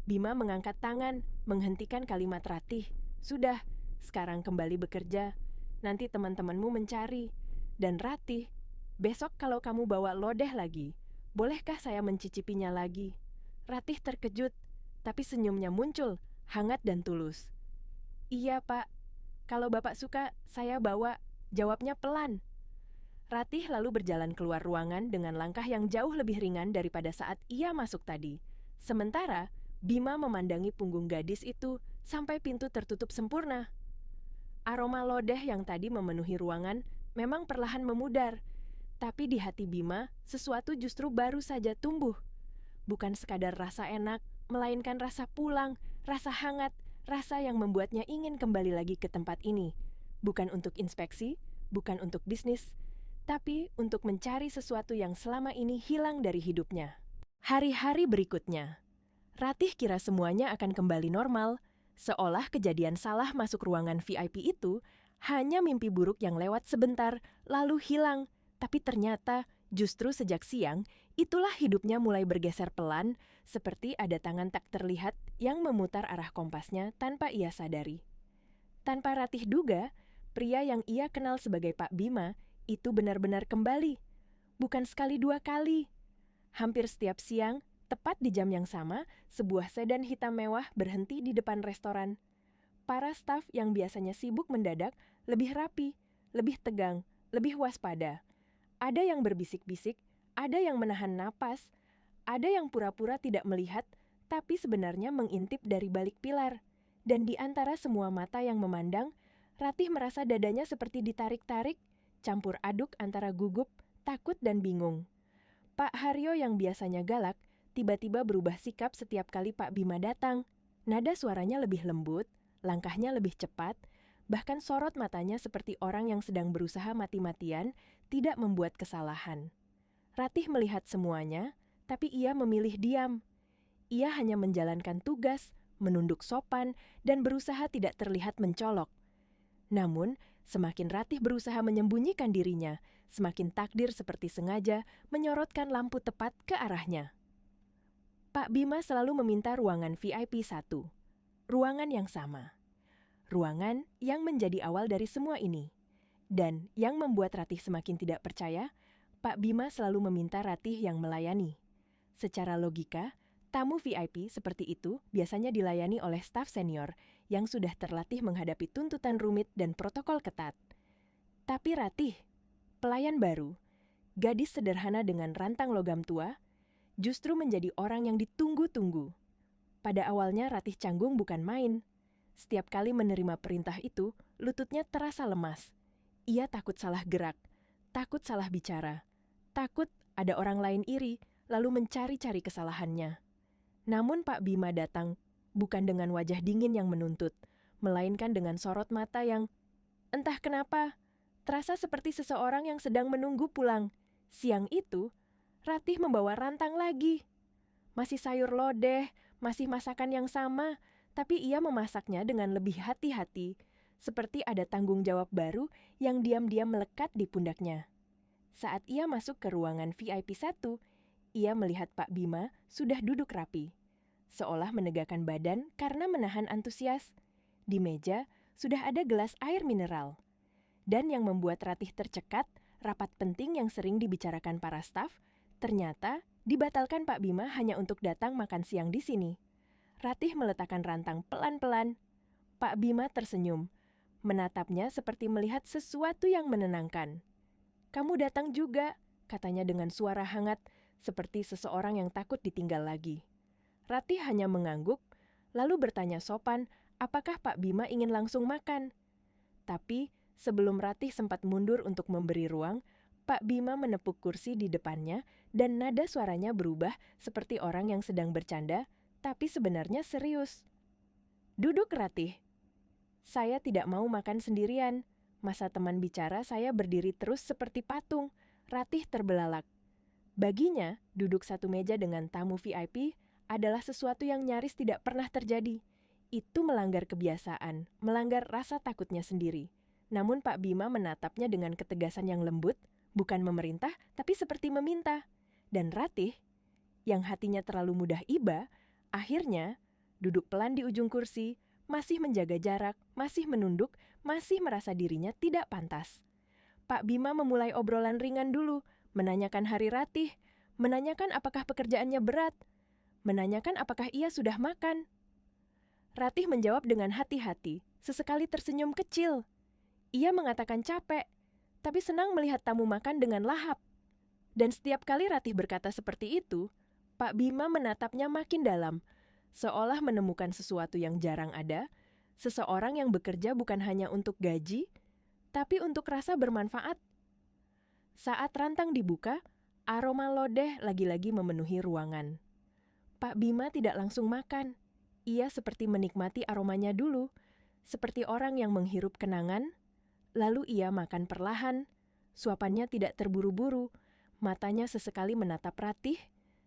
Bima mengangkat tangan, menghentikan kalimat Ratih. Sudah, sekarang kembali bekerja. Nanti teman-temanmu mencari. Dan Ratih, besok kalau kamu bawa lodeh lagi, bolehkah saya mencicipinya lagi? Ratih terkejut, tapi senyumnya muncul, hangat dan tulus. Iya, Pak. Kalau Bapak suka, saya bawa. Jawabnya pelan. Ratih lalu berjalan keluar ruangan dengan langkah yang jauh lebih ringan daripada saat ia masuk tadi. Sementara, Bima memandangi punggung gadis itu sampai pintu tertutup sempurna. Aroma lodeh yang tadi memenuhi ruangan memang perlahan memudar. Tapi di hati Bima, sesuatu justru baru saja tumbuh. Bukan sekadar rasa enak, melainkan rasa pulang, rasa hangat, rasa yang membuatnya ingin kembali lagi ke tempat ini. Bukan untuk inspeksi, bukan untuk bisnis, tapi untuk mencari sesuatu yang selama ini hilang dari hidupnya. Hari-hari berikutnya, Ratih kira semuanya akan kembali normal, seolah kejadian salah masuk ruangan VIP itu hanya mimpi buruk yang lewat sebentar, lalu hilang. Tapi ternyata, justru sejak siang, itulah hidupnya mulai bergeser pelan, seperti ada tangan tak terlihat yang memutar arah kompasnya tanpa ia sadari. Tanpa Ratih duga, pria yang ia kenal sebagai Pak Bima itu benar-benar kembali. Bukan sekali dua kali. Hampir setiap siang, tepat di jam yang sama, sebuah sedan hitam mewah berhenti di depan restoran. Para staf yang biasanya sibuk mendadak lebih rapi, lebih tegang, lebih waspada. Ada yang berbisik-bisik, ada yang menahan napas, ada yang pura-pura tidak melihat, tapi sebenarnya mengintip dari balik pilar. Dan di antara semua mata yang memandang, Ratih merasa dadanya seperti ditarik-tarik, campur aduk antara gugup, takut dan bingung. Pak Haryo yang biasanya galak, tiba-tiba berubah sikap setiap kali Pak Bima datang. Nada suaranya lebih lembut, langkahnya lebih cepat, bahkan sorot matanya seperti orang yang sedang berusaha mati-matian, tidak membuat kesalahan. Ratih melihat semuanya, tapi ia memilih diam. Ia hanya menjalankan tugas, menunduk sopan, dan berusaha tidak terlihat mencolok. Namun, semakin Ratih berusaha menyembunyikan dirinya, semakin takdir seperti sengaja menyorotkan lampu tepat ke arahnya. Pak Bima selalu meminta ruangan VIP 1. Ruangan yang sama. Ruangan yang menjadi awal dari semua ini. Dan yang membuat Ratih semakin tidak percaya, Pak Bima selalu meminta Ratih yang melayani. Secara logika, tamu VIP seperti itu biasanya dilayani oleh staf senior yang sudah terlatih menghadapi tuntutan rumit dan protokol ketat. Tapi Ratih, pelayan baru, gadis sederhana dengan rantang logam tua, justru menjadi orang yang ditunggu-tunggu. Pada awalnya Ratih canggung bukan main. Setiap kali menerima perintah itu, lututnya terasa lemas. Ia takut salah gerak, takut salah bicara, takut ada orang lain iri, lalu mencari-cari kesalahannya. Namun Pak Bima datang bukan dengan wajah dingin yang menuntut, melainkan dengan sorot mata yang, entah kenapa, terasa seperti seseorang yang sedang menunggu pulang. Siang itu, Ratih membawa rantang lagi. Masih sayur lodeh, masih masakan yang sama, tapi ia memasaknya dengan lebih hati-hati, seperti ada tanggung jawab baru yang diam-diam melekat di pundaknya. Saat ia masuk ke ruangan VIP 1, ia melihat Pak Bima sudah duduk rapi, seolah menegakkan badan karena menahan antusias. Di meja sudah ada gelas air mineral. Dan yang membuat Ratih tercekat, rapat penting yang sering dibicarakan para staf, ternyata dibatalkan Pak Bima hanya untuk datang makan siang di sini. Ratih meletakkan rantang pelan-pelan. Pak Bima tersenyum, menatapnya seperti melihat sesuatu yang menenangkan. "Kamu datang juga," katanya dengan suara hangat, seperti seseorang yang takut ditinggal lagi. Ratih hanya mengangguk, lalu bertanya sopan, apakah Pak Bima ingin langsung makan. Tapi sebelum Ratih sempat mundur untuk memberi ruang, Pak Bima menepuk kursi di depannya dan nada suaranya berubah seperti orang yang sedang bercanda, tapi sebenarnya serius. "Duduk, Ratih. Saya tidak mau makan sendirian." Masa teman bicara saya berdiri terus seperti patung. Ratih terbelalak. Baginya, duduk satu meja dengan tamu VIP adalah sesuatu yang nyaris tidak pernah terjadi. Itu melanggar kebiasaan, melanggar rasa takutnya sendiri. Namun Pak Bima menatapnya dengan ketegasan yang lembut, bukan memerintah, tapi seperti meminta. Dan Ratih, yang hatinya terlalu mudah iba, akhirnya duduk pelan di ujung kursi, masih menjaga jarak, masih menunduk, masih merasa dirinya tidak pantas. Pak Bima memulai obrolan ringan dulu, menanyakan hari Ratih, menanyakan apakah pekerjaannya berat, menanyakan apakah ia sudah makan. Ratih menjawab dengan hati-hati, sesekali tersenyum kecil. Ia mengatakan capek, tapi senang melihat tamu makan dengan lahap. Dan setiap kali Ratih berkata seperti itu, Pak Bima menatapnya makin dalam, seolah menemukan sesuatu yang jarang ada, seseorang yang bekerja bukan hanya untuk gaji, tapi untuk rasa bermanfaat. Saat rantang dibuka, aroma lodeh lagi-lagi memenuhi ruangan. Pak Bima tidak langsung makan. Ia seperti menikmati aromanya dulu, seperti orang yang menghirup kenangan, lalu ia makan perlahan, suapannya tidak terburu-buru, matanya sesekali menatap Ratih,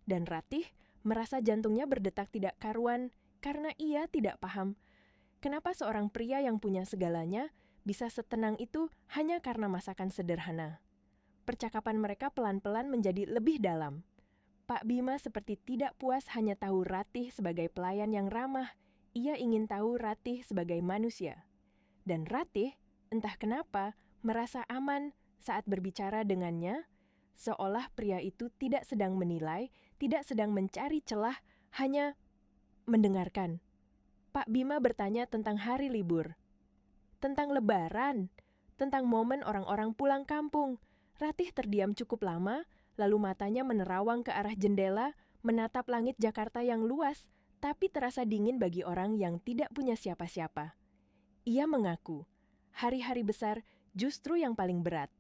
dan Ratih merasa jantungnya berdetak tidak karuan karena ia tidak paham kenapa seorang pria yang punya segalanya bisa setenang itu hanya karena masakan sederhana. Percakapan mereka pelan-pelan menjadi lebih dalam. Pak Bima seperti tidak puas hanya tahu Ratih sebagai pelayan yang ramah. Ia ingin tahu Ratih sebagai manusia. Dan Ratih, entah kenapa, merasa aman saat berbicara dengannya, seolah pria itu tidak sedang menilai, tidak sedang mencari celah, hanya mendengarkan. Pak Bima bertanya tentang hari libur, tentang lebaran, tentang momen orang-orang pulang kampung. Ratih terdiam cukup lama, lalu matanya menerawang ke arah jendela, menatap langit Jakarta yang luas, tapi terasa dingin bagi orang yang tidak punya siapa-siapa. Ia mengaku, hari-hari besar justru yang paling berat.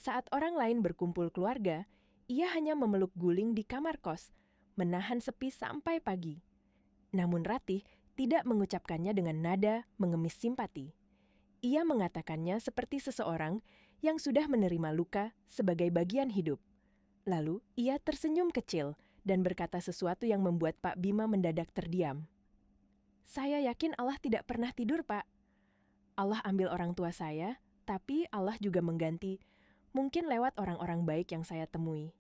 Saat orang lain berkumpul keluarga, ia hanya memeluk guling di kamar kos, menahan sepi sampai pagi. Namun Ratih tidak mengucapkannya dengan nada mengemis simpati. Ia mengatakannya seperti seseorang yang sudah menerima luka sebagai bagian hidup. Lalu ia tersenyum kecil dan berkata sesuatu yang membuat Pak Bima mendadak terdiam. "Saya yakin Allah tidak pernah tidur, Pak. Allah ambil orang tua saya, tapi Allah juga mengganti, mungkin lewat orang-orang baik yang saya temui.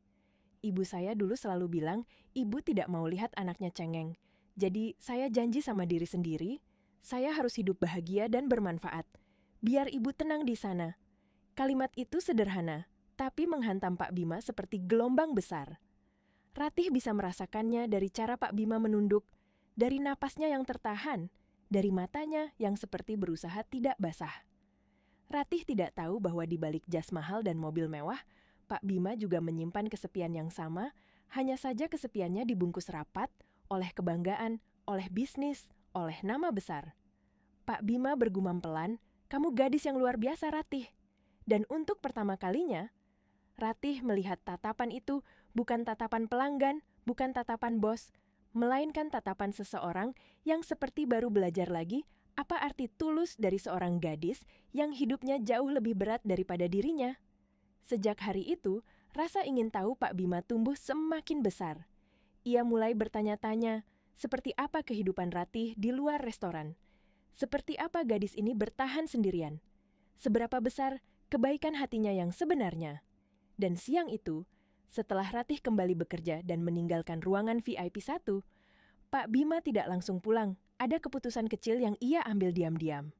Ibu saya dulu selalu bilang, ibu tidak mau lihat anaknya cengeng. Jadi saya janji sama diri sendiri, saya harus hidup bahagia dan bermanfaat. Biar ibu tenang di sana." Kalimat itu sederhana, tapi menghantam Pak Bima seperti gelombang besar. Ratih bisa merasakannya dari cara Pak Bima menunduk, dari napasnya yang tertahan, dari matanya yang seperti berusaha tidak basah. Ratih tidak tahu bahwa di balik jas mahal dan mobil mewah, Pak Bima juga menyimpan kesepian yang sama, hanya saja kesepiannya dibungkus rapat oleh kebanggaan, oleh bisnis, oleh nama besar. Pak Bima bergumam pelan, "Kamu gadis yang luar biasa, Ratih." Dan untuk pertama kalinya, Ratih melihat tatapan itu bukan tatapan pelanggan, bukan tatapan bos, melainkan tatapan seseorang yang seperti baru belajar lagi apa arti tulus dari seorang gadis yang hidupnya jauh lebih berat daripada dirinya. Sejak hari itu, rasa ingin tahu Pak Bima tumbuh semakin besar. Ia mulai bertanya-tanya, seperti apa kehidupan Ratih di luar restoran? Seperti apa gadis ini bertahan sendirian? Seberapa besar kebaikan hatinya yang sebenarnya? Dan siang itu, setelah Ratih kembali bekerja dan meninggalkan ruangan VIP 1, Pak Bima tidak langsung pulang. Ada keputusan kecil yang ia ambil diam-diam.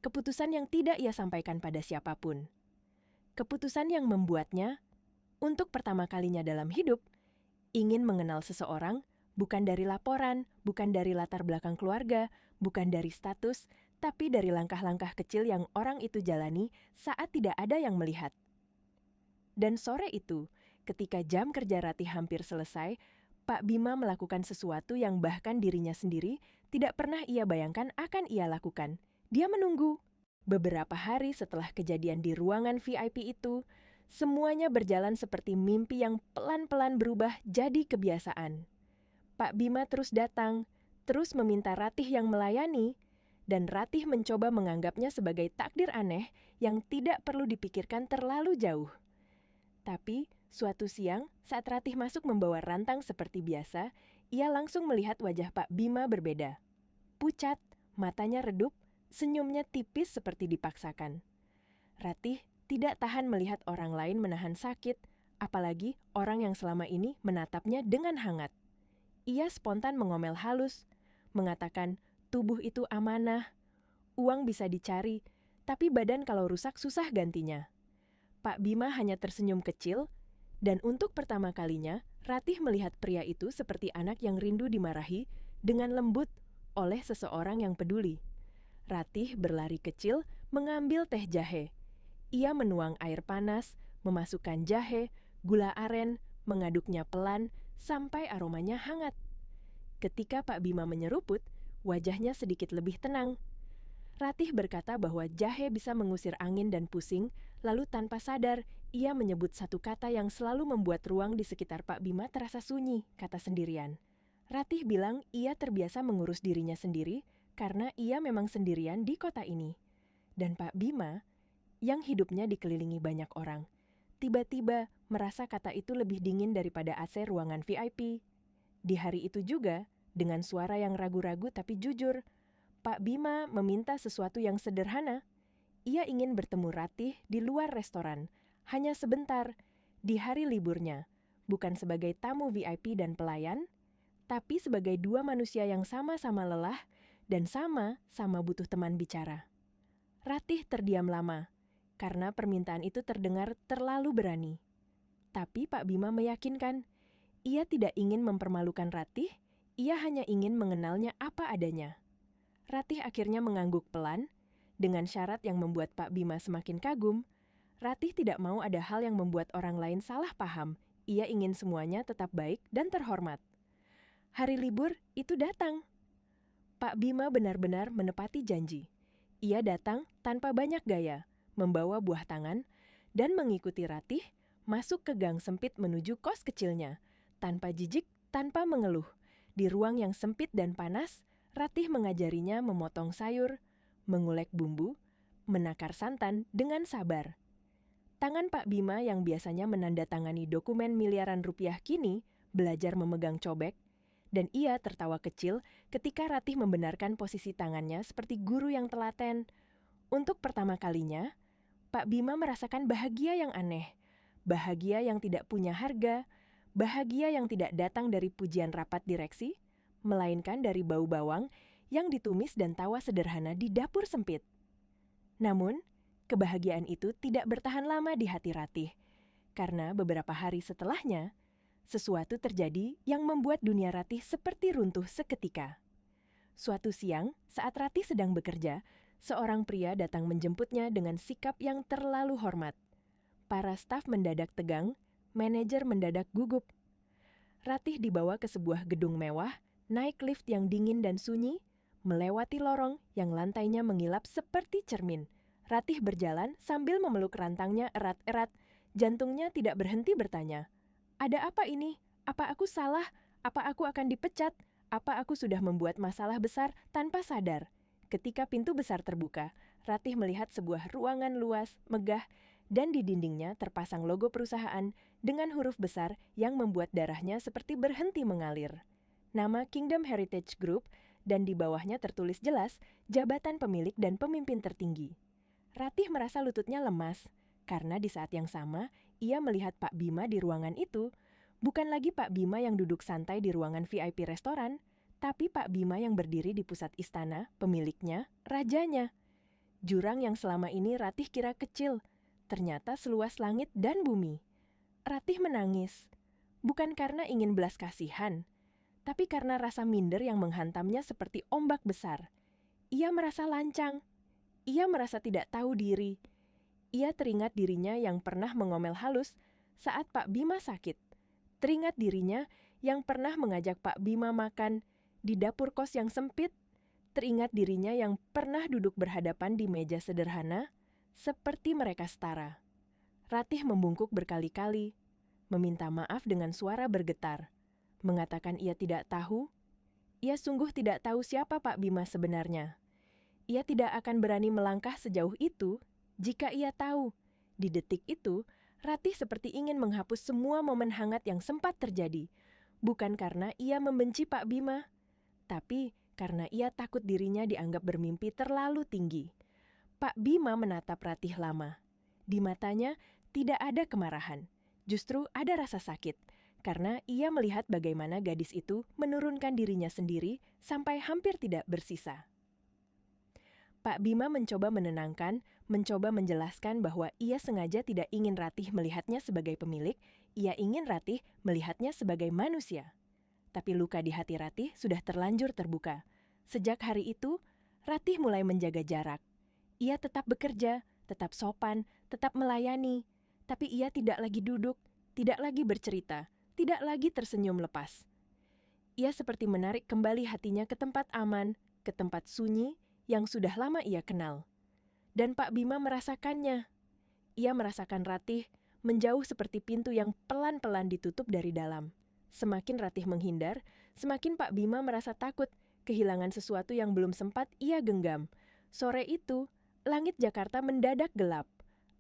Keputusan yang tidak ia sampaikan pada siapapun. Keputusan yang membuatnya, untuk pertama kalinya dalam hidup, ingin mengenal seseorang bukan dari laporan, bukan dari latar belakang keluarga, bukan dari status, tapi dari langkah-langkah kecil yang orang itu jalani saat tidak ada yang melihat. Dan sore itu, ketika jam kerja Ratih hampir selesai, Pak Bima melakukan sesuatu yang bahkan dirinya sendiri tidak pernah ia bayangkan akan ia lakukan. Dia menunggu. Beberapa hari setelah kejadian di ruangan VIP itu, semuanya berjalan seperti mimpi yang pelan-pelan berubah jadi kebiasaan. Pak Bima terus datang, terus meminta Ratih yang melayani, dan Ratih mencoba menganggapnya sebagai takdir aneh yang tidak perlu dipikirkan terlalu jauh. Tapi, suatu siang, saat Ratih masuk membawa rantang seperti biasa, ia langsung melihat wajah Pak Bima berbeda. Pucat, matanya redup, senyumnya tipis seperti dipaksakan. Ratih tidak tahan melihat orang lain menahan sakit, apalagi orang yang selama ini menatapnya dengan hangat. Ia spontan mengomel halus, mengatakan tubuh itu amanah, uang bisa dicari, tapi badan kalau rusak susah gantinya. Pak Bima hanya tersenyum kecil, dan untuk pertama kalinya, Ratih melihat pria itu seperti anak yang rindu dimarahi dengan lembut oleh seseorang yang peduli. Ratih berlari kecil mengambil teh jahe. Ia menuang air panas, memasukkan jahe, gula aren, mengaduknya pelan sampai aromanya hangat. Ketika Pak Bima menyeruput, wajahnya sedikit lebih tenang. Ratih berkata bahwa jahe bisa mengusir angin dan pusing, lalu tanpa sadar, ia menyebut satu kata yang selalu membuat ruang di sekitar Pak Bima terasa sunyi, kata sendirian. Ratih bilang ia terbiasa mengurus dirinya sendiri karena ia memang sendirian di kota ini. Dan Pak Bima, yang hidupnya dikelilingi banyak orang, tiba-tiba merasa kata itu lebih dingin daripada AC ruangan VIP. Di hari itu juga, dengan suara yang ragu-ragu tapi jujur, Pak Bima meminta sesuatu yang sederhana. Ia ingin bertemu Ratih di luar restoran, hanya sebentar, di hari liburnya, bukan sebagai tamu VIP dan pelayan, tapi sebagai dua manusia yang sama-sama lelah dan sama-sama butuh teman bicara. Ratih terdiam lama, karena permintaan itu terdengar terlalu berani. Tapi Pak Bima meyakinkan, ia tidak ingin mempermalukan Ratih, ia hanya ingin mengenalnya apa adanya. Ratih akhirnya mengangguk pelan, dengan syarat yang membuat Pak Bima semakin kagum. Ratih tidak mau ada hal yang membuat orang lain salah paham, ia ingin semuanya tetap baik dan terhormat. Hari libur itu datang. Pak Bima benar-benar menepati janji. Ia datang tanpa banyak gaya, membawa buah tangan, dan mengikuti Ratih masuk ke gang sempit menuju kos kecilnya, tanpa jijik, tanpa mengeluh. Di ruang yang sempit dan panas, Ratih mengajarinya memotong sayur, mengulek bumbu, menakar santan dengan sabar. Tangan Pak Bima yang biasanya menandatangani dokumen miliaran rupiah kini belajar memegang cobek, dan ia tertawa kecil ketika Ratih membenarkan posisi tangannya seperti guru yang telaten. Untuk pertama kalinya, Pak Bima merasakan bahagia yang aneh, bahagia yang tidak punya harga, bahagia yang tidak datang dari pujian rapat direksi, melainkan dari bau bawang yang ditumis dan tawa sederhana di dapur sempit. Namun, kebahagiaan itu tidak bertahan lama di hati Ratih, karena beberapa hari setelahnya, sesuatu terjadi yang membuat dunia Ratih seperti runtuh seketika. Suatu siang, saat Ratih sedang bekerja, seorang pria datang menjemputnya dengan sikap yang terlalu hormat. Para staf mendadak tegang, manajer mendadak gugup. Ratih dibawa ke sebuah gedung mewah, naik lift yang dingin dan sunyi, melewati lorong yang lantainya mengilap seperti cermin. Ratih berjalan sambil memeluk rantangnya erat-erat, jantungnya tidak berhenti bertanya, "Ada apa ini? Apa aku salah? Apa aku akan dipecat? Apa aku sudah membuat masalah besar tanpa sadar?" Ketika pintu besar terbuka, Ratih melihat sebuah ruangan luas, megah, dan di dindingnya terpasang logo perusahaan dengan huruf besar yang membuat darahnya seperti berhenti mengalir. Nama Kingdom Heritage Group, dan di bawahnya tertulis jelas jabatan pemilik dan pemimpin tertinggi. Ratih merasa lututnya lemas, karena di saat yang sama, ia melihat Pak Bima di ruangan itu, bukan lagi Pak Bima yang duduk santai di ruangan VIP restoran, tapi Pak Bima yang berdiri di pusat istana, pemiliknya, rajanya. Jurang yang selama ini Ratih kira kecil, ternyata seluas langit dan bumi. Ratih menangis, bukan karena ingin belas kasihan, tapi karena rasa minder yang menghantamnya seperti ombak besar. Ia merasa lancang, ia merasa tidak tahu diri. Ia teringat dirinya yang pernah mengomel halus Saat Pak Bima sakit, teringat dirinya yang pernah mengajak Pak Bima makan di dapur kos yang sempit, teringat dirinya yang pernah duduk berhadapan di meja sederhana, seperti mereka setara. Ratih membungkuk berkali-kali, meminta maaf dengan suara bergetar, mengatakan ia tidak tahu. Ia sungguh tidak tahu siapa Pak Bima sebenarnya. Ia tidak akan berani melangkah sejauh itu jika ia tahu. Di detik itu, Ratih seperti ingin menghapus semua momen hangat yang sempat terjadi. Bukan karena ia membenci Pak Bima, tapi karena ia takut dirinya dianggap bermimpi terlalu tinggi. Pak Bima menatap Ratih lama. Di matanya tidak ada kemarahan, justru ada rasa sakit, karena ia melihat bagaimana gadis itu menurunkan dirinya sendiri sampai hampir tidak bersisa. Pak Bima mencoba menenangkan, mencoba menjelaskan bahwa ia sengaja tidak ingin Ratih melihatnya sebagai pemilik, ia ingin Ratih melihatnya sebagai manusia. Tapi luka di hati Ratih sudah terlanjur terbuka. Sejak hari itu, Ratih mulai menjaga jarak. Ia tetap bekerja, tetap sopan, tetap melayani, tapi ia tidak lagi duduk, tidak lagi bercerita, tidak lagi tersenyum lepas. Ia seperti menarik kembali hatinya ke tempat aman, ke tempat sunyi yang sudah lama ia kenal. Dan Pak Bima merasakannya. Ia merasakan Ratih menjauh seperti pintu yang pelan-pelan ditutup dari dalam. Semakin Ratih menghindar, semakin Pak Bima merasa takut kehilangan sesuatu yang belum sempat ia genggam. Sore itu, langit Jakarta mendadak gelap.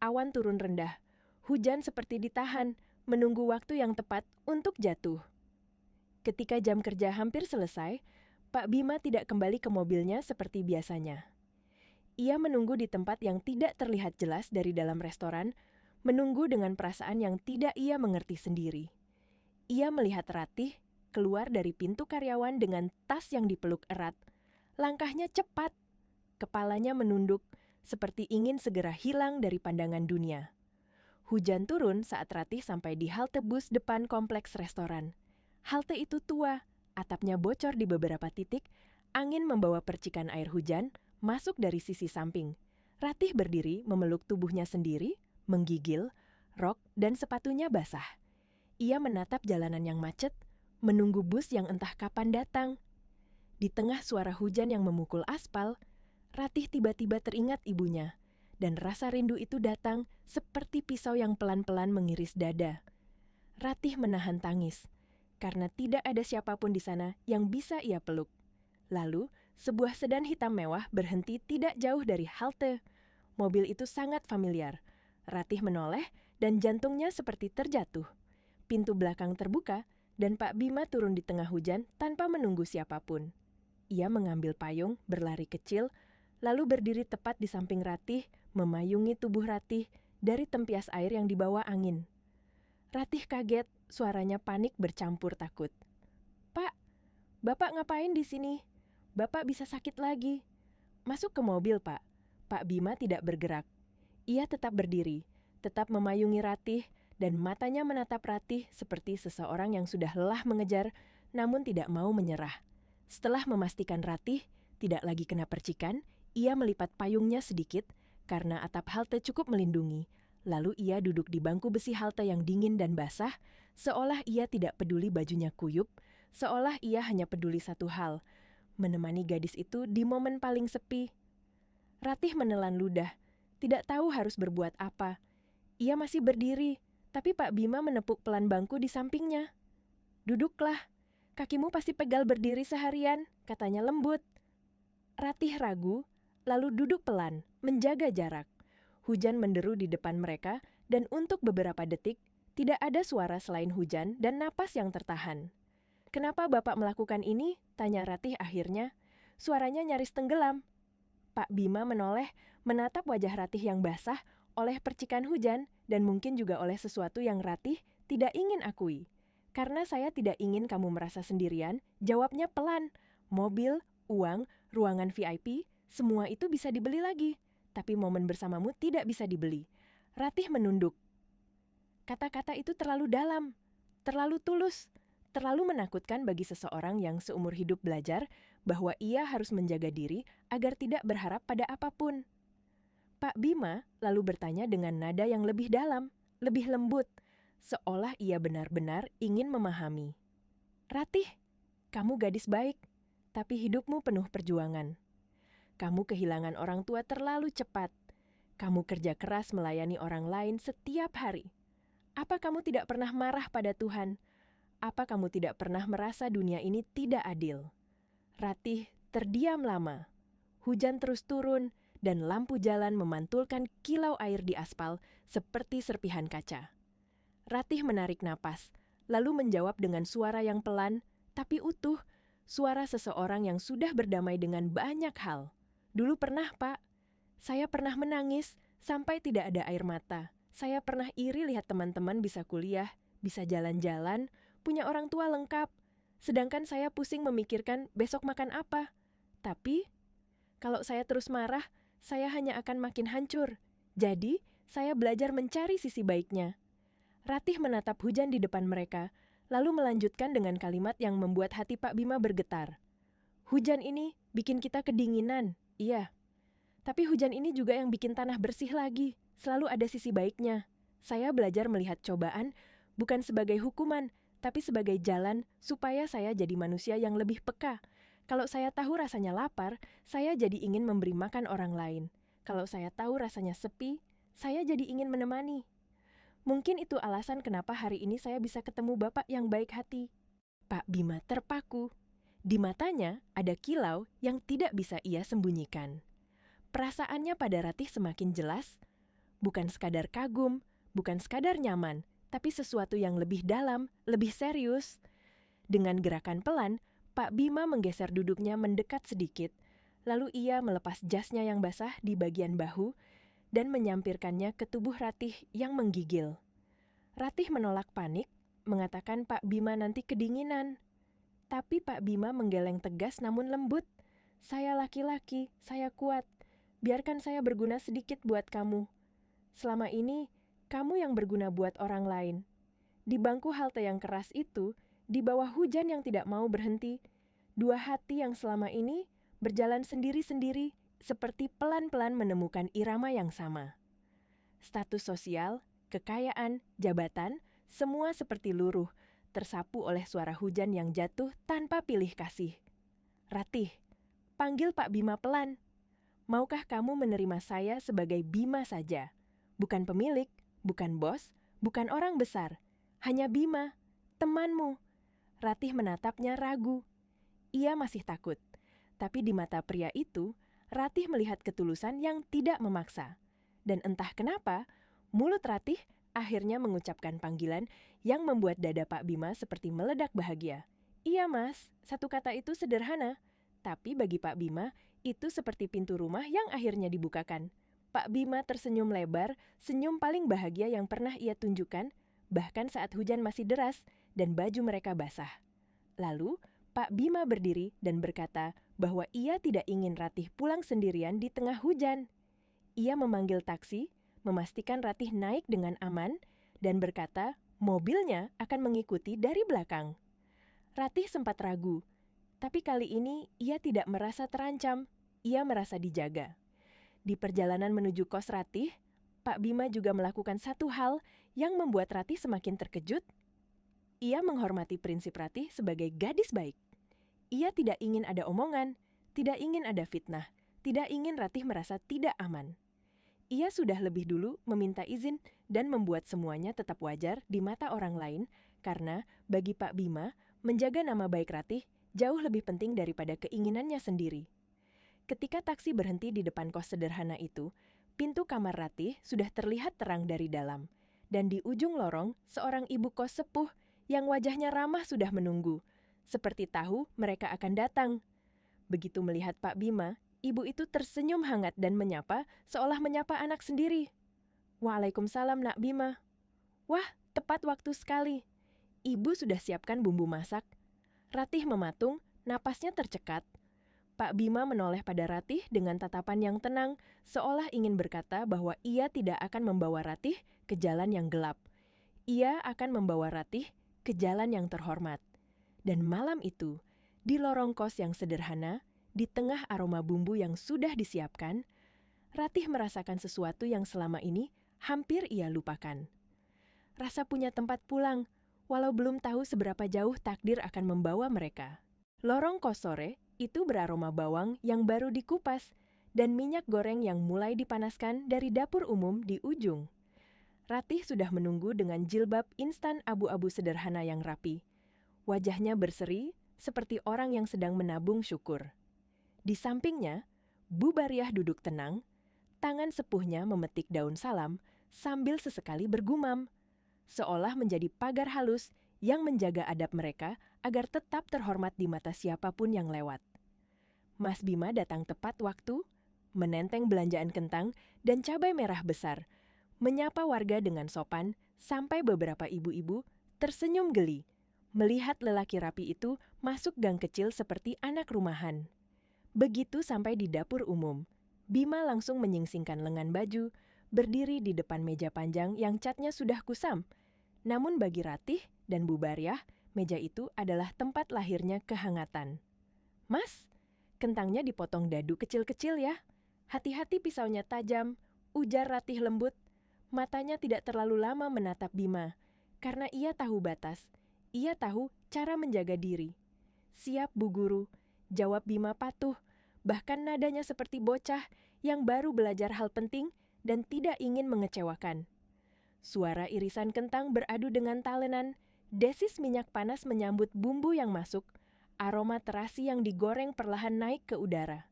Awan turun rendah. Hujan seperti ditahan, menunggu waktu yang tepat untuk jatuh. Ketika jam kerja hampir selesai, Pak Bima tidak kembali ke mobilnya seperti biasanya. Ia menunggu di tempat yang tidak terlihat jelas dari dalam restoran, menunggu dengan perasaan yang tidak ia mengerti sendiri. Ia melihat Ratih keluar dari pintu karyawan dengan tas yang dipeluk erat. Langkahnya cepat, kepalanya menunduk, seperti ingin segera hilang dari pandangan dunia. Hujan turun saat Ratih sampai di halte bus depan kompleks restoran. Halte itu tua, atapnya bocor di beberapa titik, angin membawa percikan air hujan masuk dari sisi samping. Ratih berdiri memeluk tubuhnya sendiri, menggigil, rok dan sepatunya basah. Ia menatap jalanan yang macet, menunggu bus yang entah kapan datang. Di tengah suara hujan yang memukul aspal, Ratih tiba-tiba teringat ibunya, dan rasa rindu itu datang seperti pisau yang pelan-pelan mengiris dada. Ratih menahan tangis, karena tidak ada siapapun di sana yang bisa ia peluk. Lalu, sebuah sedan hitam mewah berhenti tidak jauh dari halte. Mobil itu sangat familiar. Ratih menoleh dan jantungnya seperti terjatuh. Pintu belakang terbuka dan Pak Bima turun di tengah hujan tanpa menunggu siapapun. Ia mengambil payung, berlari kecil, lalu berdiri tepat di samping Ratih, memayungi tubuh Ratih dari tempias air yang dibawa angin. Ratih kaget, suaranya panik bercampur takut. "Pak, Bapak ngapain di sini? Bapak bisa sakit lagi." "Masuk ke mobil, Pak." Pak Bima tidak bergerak. Ia tetap berdiri, tetap memayungi Ratih, dan matanya menatap Ratih seperti seseorang yang sudah lelah mengejar, namun tidak mau menyerah. Setelah memastikan Ratih tidak lagi kena percikan, ia melipat payungnya sedikit, karena atap halte cukup melindungi. Lalu ia duduk di bangku besi halte yang dingin dan basah, seolah ia tidak peduli bajunya kuyup, seolah ia hanya peduli satu hal, menemani gadis itu di momen paling sepi. Ratih menelan ludah, tidak tahu harus berbuat apa. Ia masih berdiri, tapi Pak Bima menepuk pelan bangku di sampingnya. "Duduklah, kakimu pasti pegal berdiri seharian," katanya lembut. Ratih ragu, lalu duduk pelan, menjaga jarak. Hujan menderu di depan mereka, dan untuk beberapa detik, tidak ada suara selain hujan dan napas yang tertahan. "Kenapa Bapak melakukan ini?" tanya Ratih akhirnya. Suaranya nyaris tenggelam. Pak Bima menoleh, menatap wajah Ratih yang basah oleh percikan hujan dan mungkin juga oleh sesuatu yang Ratih tidak ingin akui. "Karena saya tidak ingin kamu merasa sendirian," jawabnya pelan. "Mobil, uang, ruangan VIP, semua itu bisa dibeli lagi. Tapi momen bersamamu tidak bisa dibeli." Ratih menunduk. Kata-kata itu terlalu dalam, terlalu tulus, terlalu menakutkan bagi seseorang yang seumur hidup belajar bahwa ia harus menjaga diri agar tidak berharap pada apapun. Pak Bima lalu bertanya dengan nada yang lebih dalam, lebih lembut. seolah ia benar-benar ingin memahami. "Ratih, kamu gadis baik, tapi hidupmu penuh perjuangan. Kamu kehilangan orang tua terlalu cepat. Kamu kerja keras melayani orang lain setiap hari. Apa kamu tidak pernah marah pada Tuhan? Apa kamu tidak pernah merasa dunia ini tidak adil?" Ratih terdiam lama. Hujan terus turun, dan lampu jalan memantulkan kilau air di aspal seperti serpihan kaca. Ratih menarik napas, lalu menjawab dengan suara yang pelan, tapi utuh, suara seseorang yang sudah berdamai dengan banyak hal. "Dulu pernah, Pak. Saya pernah menangis sampai tidak ada air mata. Saya pernah iri lihat teman-teman bisa kuliah, bisa jalan-jalan, punya orang tua lengkap. Sedangkan saya pusing memikirkan besok makan apa. Tapi, kalau saya terus marah, saya hanya akan makin hancur. Jadi, saya belajar mencari sisi baiknya." Ratih menatap hujan di depan mereka, lalu melanjutkan dengan kalimat yang membuat hati Pak Bima bergetar. "Hujan ini bikin kita kedinginan, iya. Tapi hujan ini juga yang bikin tanah bersih lagi. Selalu ada sisi baiknya. Saya belajar melihat cobaan bukan sebagai hukuman, tapi sebagai jalan supaya saya jadi manusia yang lebih peka. Kalau saya tahu rasanya lapar, saya jadi ingin memberi makan orang lain. Kalau saya tahu rasanya sepi, saya jadi ingin menemani. Mungkin itu alasan kenapa hari ini saya bisa ketemu Bapak yang baik hati." Pak Bima terpaku. Di matanya ada kilau yang tidak bisa ia sembunyikan. Perasaannya pada Ratih semakin jelas, bukan sekadar kagum, bukan sekadar nyaman, tapi sesuatu yang lebih dalam, lebih serius. Dengan gerakan pelan, Pak Bima menggeser duduknya mendekat sedikit, lalu ia melepas jasnya yang basah di bagian bahu dan menyampirkannya ke tubuh Ratih yang menggigil. Ratih menolak panik, mengatakan Pak Bima nanti kedinginan. Tapi Pak Bima menggeleng tegas namun lembut. "Saya laki-laki, saya kuat. Biarkan saya berguna sedikit buat kamu. Selama ini, kamu yang berguna buat orang lain." Di bangku halte yang keras itu, di bawah hujan yang tidak mau berhenti, dua hati yang selama ini berjalan sendiri-sendiri seperti pelan-pelan menemukan irama yang sama. Status sosial, kekayaan, jabatan, semua seperti luruh, tersapu oleh suara hujan yang jatuh tanpa pilih kasih. "Ratih, panggil Pak Bima pelan. Maukah kamu menerima saya sebagai Bima saja? Bukan pemilik, bukan bos, bukan orang besar. Hanya Bima, temanmu." Ratih menatapnya ragu. Ia masih takut. Tapi di mata pria itu, Ratih melihat ketulusan yang tidak memaksa. Dan entah kenapa, mulut Ratih akhirnya mengucapkan panggilan yang membuat dada Pak Bima seperti meledak bahagia. "Iya mas, satu kata itu sederhana. Tapi bagi Pak Bima, itu seperti pintu rumah yang akhirnya dibukakan." Pak Bima tersenyum lebar, senyum paling bahagia yang pernah ia tunjukkan, bahkan saat hujan masih deras dan baju mereka basah. Lalu, Pak Bima berdiri dan berkata bahwa ia tidak ingin Ratih pulang sendirian di tengah hujan. Ia memanggil taksi, memastikan Ratih naik dengan aman, dan berkata mobilnya akan mengikuti dari belakang. Ratih sempat ragu, tapi kali ini ia tidak merasa terancam, ia merasa dijaga. Di perjalanan menuju kos Ratih, Pak Bima juga melakukan satu hal yang membuat Ratih semakin terkejut. Ia menghormati prinsip Ratih sebagai gadis baik. Ia tidak ingin ada omongan, tidak ingin ada fitnah, tidak ingin Ratih merasa tidak aman. Ia sudah lebih dulu meminta izin dan membuat semuanya tetap wajar di mata orang lain, karena bagi Pak Bima, menjaga nama baik Ratih jauh lebih penting daripada keinginannya sendiri. Ketika taksi berhenti di depan kos sederhana itu, pintu kamar Ratih sudah terlihat terang dari dalam, dan di ujung lorong seorang ibu kos sepuh yang wajahnya ramah sudah menunggu, seperti tahu mereka akan datang. Begitu melihat Pak Bima, ibu itu tersenyum hangat dan menyapa seolah menyapa anak sendiri. "Waalaikumsalam Nak Bima." "Wah, tepat waktu sekali. Ibu sudah siapkan bumbu masak." Ratih mematung, napasnya tercekat. Pak Bima menoleh pada Ratih dengan tatapan yang tenang, seolah ingin berkata bahwa ia tidak akan membawa Ratih ke jalan yang gelap. Ia akan membawa Ratih ke jalan yang terhormat. Dan malam itu, di lorong kos yang sederhana, di tengah aroma bumbu yang sudah disiapkan, Ratih merasakan sesuatu yang selama ini hampir ia lupakan. rasa punya tempat pulang, walau belum tahu seberapa jauh takdir akan membawa mereka. Lorong kos sore itu beraroma bawang yang baru dikupas dan minyak goreng yang mulai dipanaskan dari dapur umum di ujung. Ratih sudah menunggu dengan jilbab instan abu-abu sederhana yang rapi. Wajahnya berseri seperti orang yang sedang menabung syukur. Di sampingnya, Bu Bariah duduk tenang, tangan sepuhnya memetik daun salam sambil sesekali bergumam, seolah menjadi pagar halus yang menjaga adab mereka agar tetap terhormat di mata siapapun yang lewat. Mas Bima datang tepat waktu, menenteng belanjaan kentang dan cabai merah besar, menyapa warga dengan sopan sampai beberapa ibu-ibu tersenyum geli melihat lelaki rapi itu masuk gang kecil seperti anak rumahan. Begitu sampai di dapur umum, Bima langsung menyingsingkan lengan baju, berdiri di depan meja panjang yang catnya sudah kusam. Namun bagi Ratih dan Bu Bariah, meja itu adalah tempat lahirnya kehangatan. "Mas, kentangnya dipotong dadu kecil-kecil ya. Hati-hati pisaunya tajam," ujar Ratih lembut. Matanya tidak terlalu lama menatap Bima, karena ia tahu batas. Ia tahu cara menjaga diri. "Siap, Bu Guru," jawab Bima patuh, bahkan nadanya seperti bocah yang baru belajar hal penting dan tidak ingin mengecewakan. Suara irisan kentang beradu dengan talenan, desis minyak panas menyambut bumbu yang masuk, aroma terasi yang digoreng perlahan naik ke udara.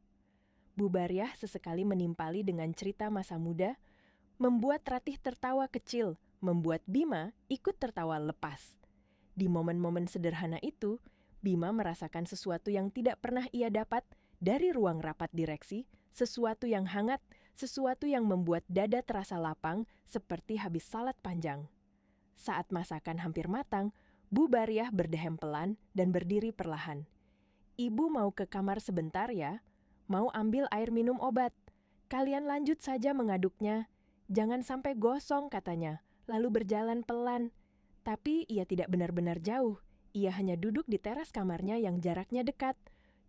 Bu Bariah sesekali menimpali dengan cerita masa muda, membuat Ratih tertawa kecil, membuat Bima ikut tertawa lepas. Di momen-momen sederhana itu, Bima merasakan sesuatu yang tidak pernah ia dapat dari ruang rapat direksi, sesuatu yang hangat, sesuatu yang membuat dada terasa lapang seperti habis salat panjang. Saat masakan hampir matang, Bu Bariah berdehem pelan dan berdiri perlahan. "Ibu mau ke kamar sebentar ya? Mau ambil air minum obat. Kalian lanjut saja mengaduknya. Jangan sampai gosong," katanya, lalu berjalan pelan. Tapi ia tidak benar-benar jauh. Ia hanya duduk di teras kamarnya yang jaraknya dekat.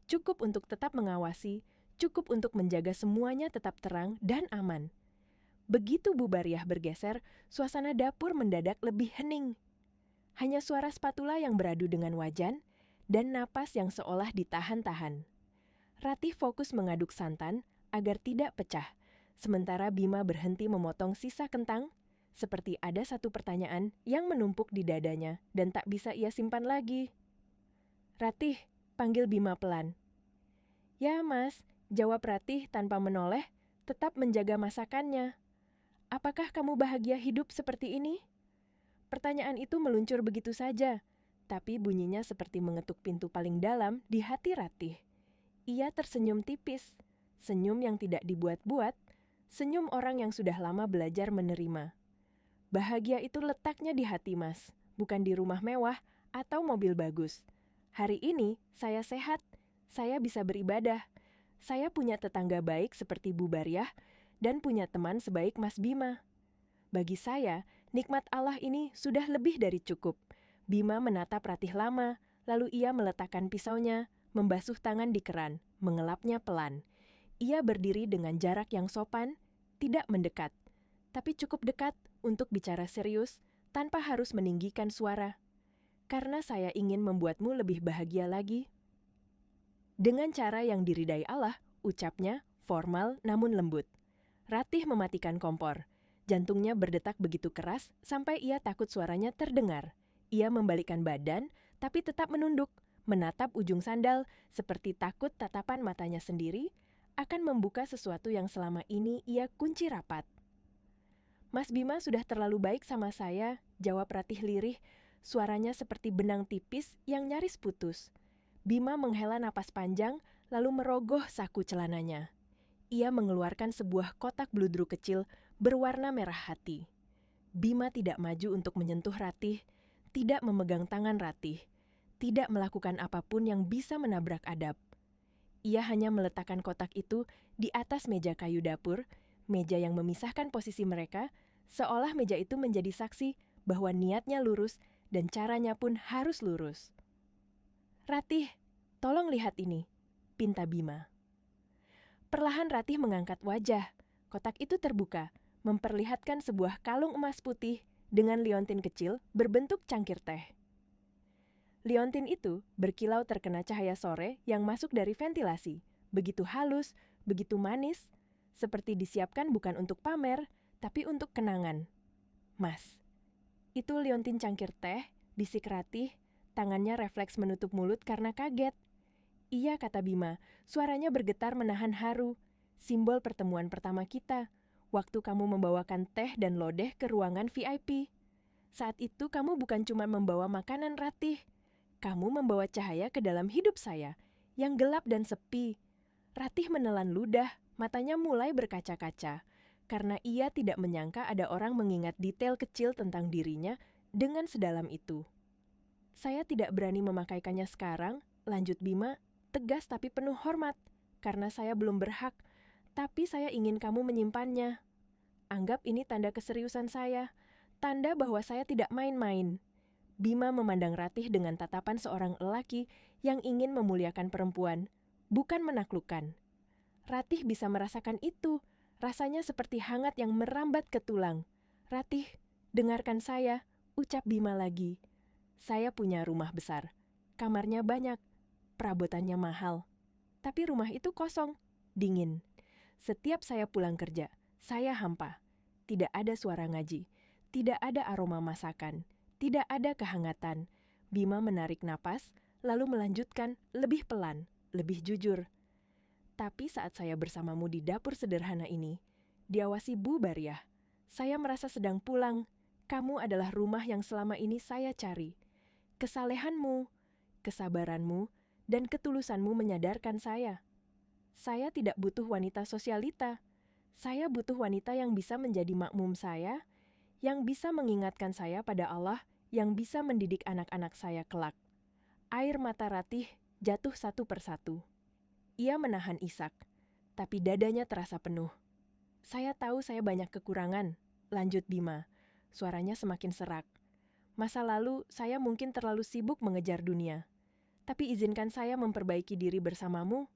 Cukup untuk tetap mengawasi, cukup untuk menjaga semuanya tetap terang dan aman. Begitu Bu Bariah bergeser, suasana dapur mendadak lebih hening. Hanya suara spatula yang beradu dengan wajan dan napas yang seolah ditahan-tahan. Ratih fokus mengaduk santan agar tidak pecah. Sementara Bima berhenti memotong sisa kentang, seperti ada satu pertanyaan yang menumpuk di dadanya dan tak bisa ia simpan lagi. "Ratih," panggil Bima pelan. "Ya, Mas," jawab Ratih tanpa menoleh, tetap menjaga masakannya. "Apakah kamu bahagia hidup seperti ini?" Pertanyaan itu meluncur begitu saja, tapi bunyinya seperti mengetuk pintu paling dalam di hati Ratih. Ia tersenyum tipis, senyum yang tidak dibuat-buat, senyum orang yang sudah lama belajar menerima. "Bahagia itu letaknya di hati, Mas, bukan di rumah mewah atau mobil bagus. Hari ini saya sehat, saya bisa beribadah, saya punya tetangga baik seperti Bu Bariah, dan punya teman sebaik Mas Bima. Bagi saya, nikmat Allah ini sudah lebih dari cukup." Bima menatap Ratih lama, lalu ia meletakkan pisaunya, membasuh tangan di keran, mengelapnya pelan. Ia berdiri dengan jarak yang sopan, tidak mendekat, tapi cukup dekat untuk bicara serius tanpa harus meninggikan suara. "Karena saya ingin membuatmu lebih bahagia lagi." Dengan cara yang diridai Allah, ucapnya formal namun lembut. Ratih mematikan kompor. Jantungnya berdetak begitu keras sampai ia takut suaranya terdengar. Ia membalikkan badan, tapi tetap menunduk, menatap ujung sandal, seperti takut tatapan matanya sendiri akan membuka sesuatu yang selama ini ia kunci rapat. "Mas Bima sudah terlalu baik sama saya," jawab Ratih lirih, suaranya seperti benang tipis yang nyaris putus. Bima menghela napas panjang, lalu merogoh saku celananya. Ia mengeluarkan sebuah kotak bludru kecil berwarna merah hati. Bima tidak maju untuk menyentuh Ratih, tidak memegang tangan Ratih, tidak melakukan apapun yang bisa menabrak adab. Ia hanya meletakkan kotak itu di atas meja kayu dapur, meja yang memisahkan posisi mereka, seolah meja itu menjadi saksi bahwa niatnya lurus dan caranya pun harus lurus. "Ratih, tolong lihat ini," pinta Bima. Perlahan Ratih mengangkat wajah. Kotak itu terbuka, memperlihatkan sebuah kalung emas putih dengan liontin kecil berbentuk cangkir teh. Liontin itu berkilau terkena cahaya sore yang masuk dari ventilasi, begitu halus, begitu manis, seperti disiapkan bukan untuk pamer, tapi untuk kenangan. Mas, itu liontin cangkir teh, bisik Ratih, tangannya refleks menutup mulut karena kaget. Iya, kata Bima, suaranya bergetar menahan haru, simbol pertemuan pertama kita, waktu kamu membawakan teh dan lodeh ke ruangan VIP. Saat itu kamu bukan cuma membawa makanan Ratih, kamu membawa cahaya ke dalam hidup saya, yang gelap dan sepi. Ratih menelan ludah, matanya mulai berkaca-kaca, karena ia tidak menyangka ada orang mengingat detail kecil tentang dirinya dengan sedalam itu. Saya tidak berani memakaikannya sekarang, lanjut Bima, tegas tapi penuh hormat, karena saya belum berhak, tapi saya ingin kamu menyimpannya. Anggap ini tanda keseriusan saya, tanda bahwa saya tidak main-main. Bima memandang Ratih dengan tatapan seorang lelaki yang ingin memuliakan perempuan, bukan menaklukkan. Ratih bisa merasakan itu, rasanya seperti hangat yang merambat ke tulang. Ratih, dengarkan saya, ucap Bima lagi. Saya punya rumah besar, kamarnya banyak, perabotannya mahal. Tapi rumah itu kosong, dingin. Setiap saya pulang kerja, saya hampa. Tidak ada suara ngaji, tidak ada aroma masakan, tidak ada kehangatan. Bima menarik napas, lalu melanjutkan lebih pelan, lebih jujur. Tapi saat saya bersamamu di dapur sederhana ini, diawasi Bu Bariah, saya merasa sedang pulang. Kamu adalah rumah yang selama ini saya cari. Kesalehanmu, kesabaranmu, dan ketulusanmu menyadarkan saya. Saya tidak butuh wanita sosialita. Saya butuh wanita yang bisa menjadi makmum saya, yang bisa mengingatkan saya pada Allah, yang bisa mendidik anak-anak saya kelak. Air mata Ratih jatuh satu persatu. Ia menahan isak, tapi dadanya terasa penuh. Saya tahu saya banyak kekurangan, lanjut Bima. Suaranya semakin serak. Masa lalu saya mungkin terlalu sibuk mengejar dunia. Tapi izinkan saya memperbaiki diri bersamamu.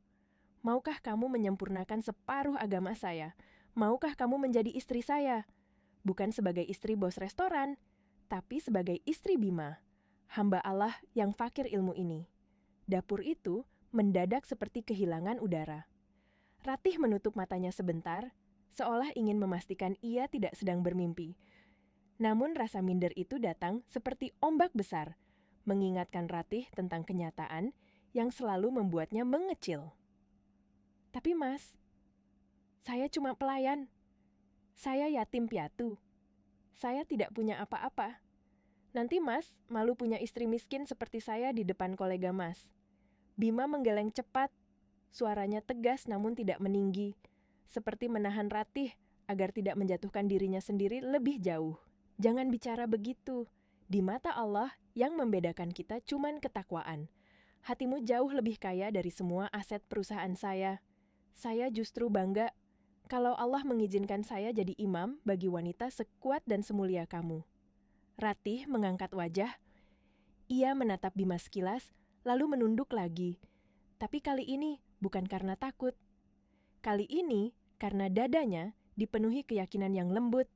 Maukah kamu menyempurnakan separuh agama saya? Maukah kamu menjadi istri saya? Bukan sebagai istri bos restoran, tapi sebagai istri Bima, hamba Allah yang fakir ilmu ini. Dapur itu mendadak seperti kehilangan udara. Ratih menutup matanya sebentar, seolah ingin memastikan ia tidak sedang bermimpi. Namun rasa minder itu datang seperti ombak besar, mengingatkan Ratih tentang kenyataan yang selalu membuatnya mengecil. Tapi Mas, saya cuma pelayan. Saya yatim piatu. Saya tidak punya apa-apa. Nanti Mas malu punya istri miskin seperti saya di depan kolega Mas. Bima menggeleng cepat, suaranya tegas namun tidak meninggi, seperti menahan Ratih agar tidak menjatuhkan dirinya sendiri lebih jauh. Jangan bicara begitu. Di mata Allah yang membedakan kita cuman ketakwaan. Hatimu jauh lebih kaya dari semua aset perusahaan saya. Saya justru bangga kalau Allah mengizinkan saya jadi imam bagi wanita sekuat dan semulia kamu. Ratih mengangkat wajah. Ia menatap Bima sekilas, lalu menunduk lagi. Tapi kali ini bukan karena takut. Kali ini karena dadanya dipenuhi keyakinan yang lembut.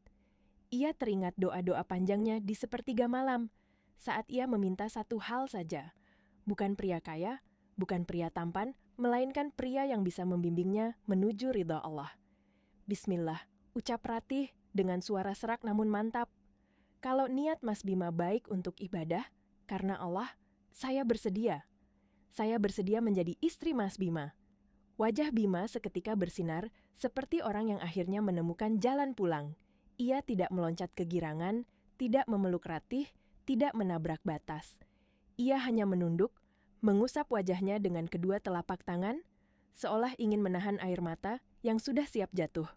Ia teringat doa-doa panjangnya di sepertiga malam, saat ia meminta satu hal saja. Bukan pria kaya, bukan pria tampan, melainkan pria yang bisa membimbingnya menuju ridha Allah. Bismillah, ucap Ratih dengan suara serak namun mantap. Kalau niat Mas Bima baik untuk ibadah, karena Allah, saya bersedia. Saya bersedia menjadi istri Mas Bima. Wajah Bima seketika bersinar seperti orang yang akhirnya menemukan jalan pulang. Ia tidak meloncat kegirangan, tidak memeluk Ratih, tidak menabrak batas. Ia hanya menunduk, mengusap wajahnya dengan kedua telapak tangan, seolah ingin menahan air mata yang sudah siap jatuh.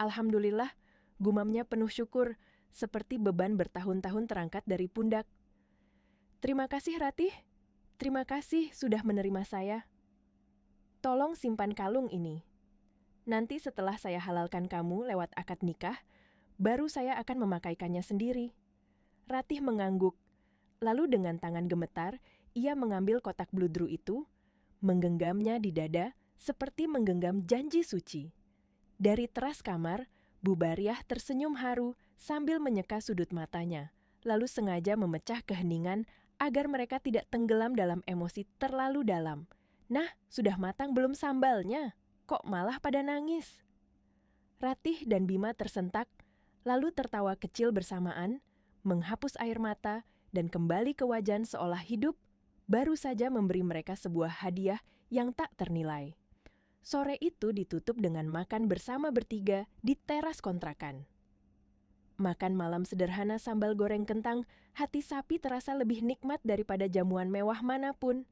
Alhamdulillah, gumamnya penuh syukur, seperti beban bertahun-tahun terangkat dari pundak. Terima kasih Ratih, terima kasih sudah menerima saya. Tolong simpan kalung ini. Nanti setelah saya halalkan kamu lewat akad nikah, baru saya akan memakaikannya sendiri. Ratih mengangguk, lalu dengan tangan gemetar, ia mengambil kotak bludru itu, menggenggamnya di dada seperti menggenggam janji suci. Dari teras kamar, Bu Bariah tersenyum haru sambil menyeka sudut matanya, lalu sengaja memecah keheningan agar mereka tidak tenggelam dalam emosi terlalu dalam. Nah, sudah matang belum sambalnya? Kok malah pada nangis? Ratih dan Bima tersentak, lalu tertawa kecil bersamaan, menghapus air mata, dan kembali ke wajan seolah hidup baru saja memberi mereka sebuah hadiah yang tak ternilai. Sore itu ditutup dengan makan bersama bertiga di teras kontrakan. Makan malam sederhana sambal goreng kentang, hati sapi terasa lebih nikmat daripada jamuan mewah manapun.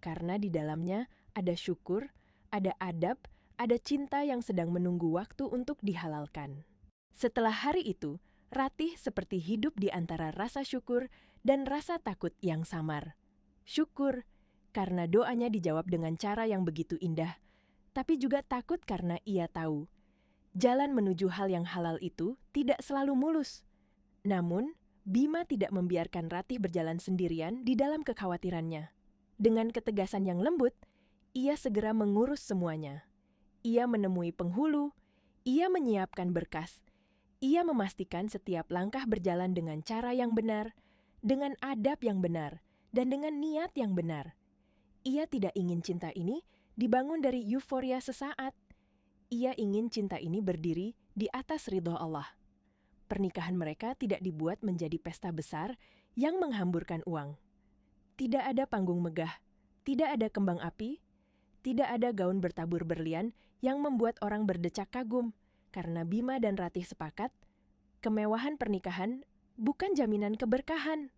Karena di dalamnya ada syukur, ada adab, ada cinta yang sedang menunggu waktu untuk dihalalkan. Setelah hari itu, Ratih seperti hidup di antara rasa syukur dan rasa takut yang samar. Syukur, karena doanya dijawab dengan cara yang begitu indah, tapi juga takut karena ia tahu jalan menuju hal yang halal itu tidak selalu mulus. Namun, Bima tidak membiarkan Ratih berjalan sendirian di dalam kekhawatirannya. Dengan ketegasan yang lembut, ia segera mengurus semuanya. Ia menemui penghulu, ia menyiapkan berkas, ia memastikan setiap langkah berjalan dengan cara yang benar, dengan adab yang benar, dan dengan niat yang benar. Ia tidak ingin cinta ini dibangun dari euforia sesaat. Ia ingin cinta ini berdiri di atas ridho Allah. Pernikahan mereka tidak dibuat menjadi pesta besar yang menghamburkan uang. Tidak ada panggung megah, tidak ada kembang api, tidak ada gaun bertabur berlian yang membuat orang berdecak kagum, karena Bima dan Ratih sepakat, kemewahan pernikahan bukan jaminan keberkahan.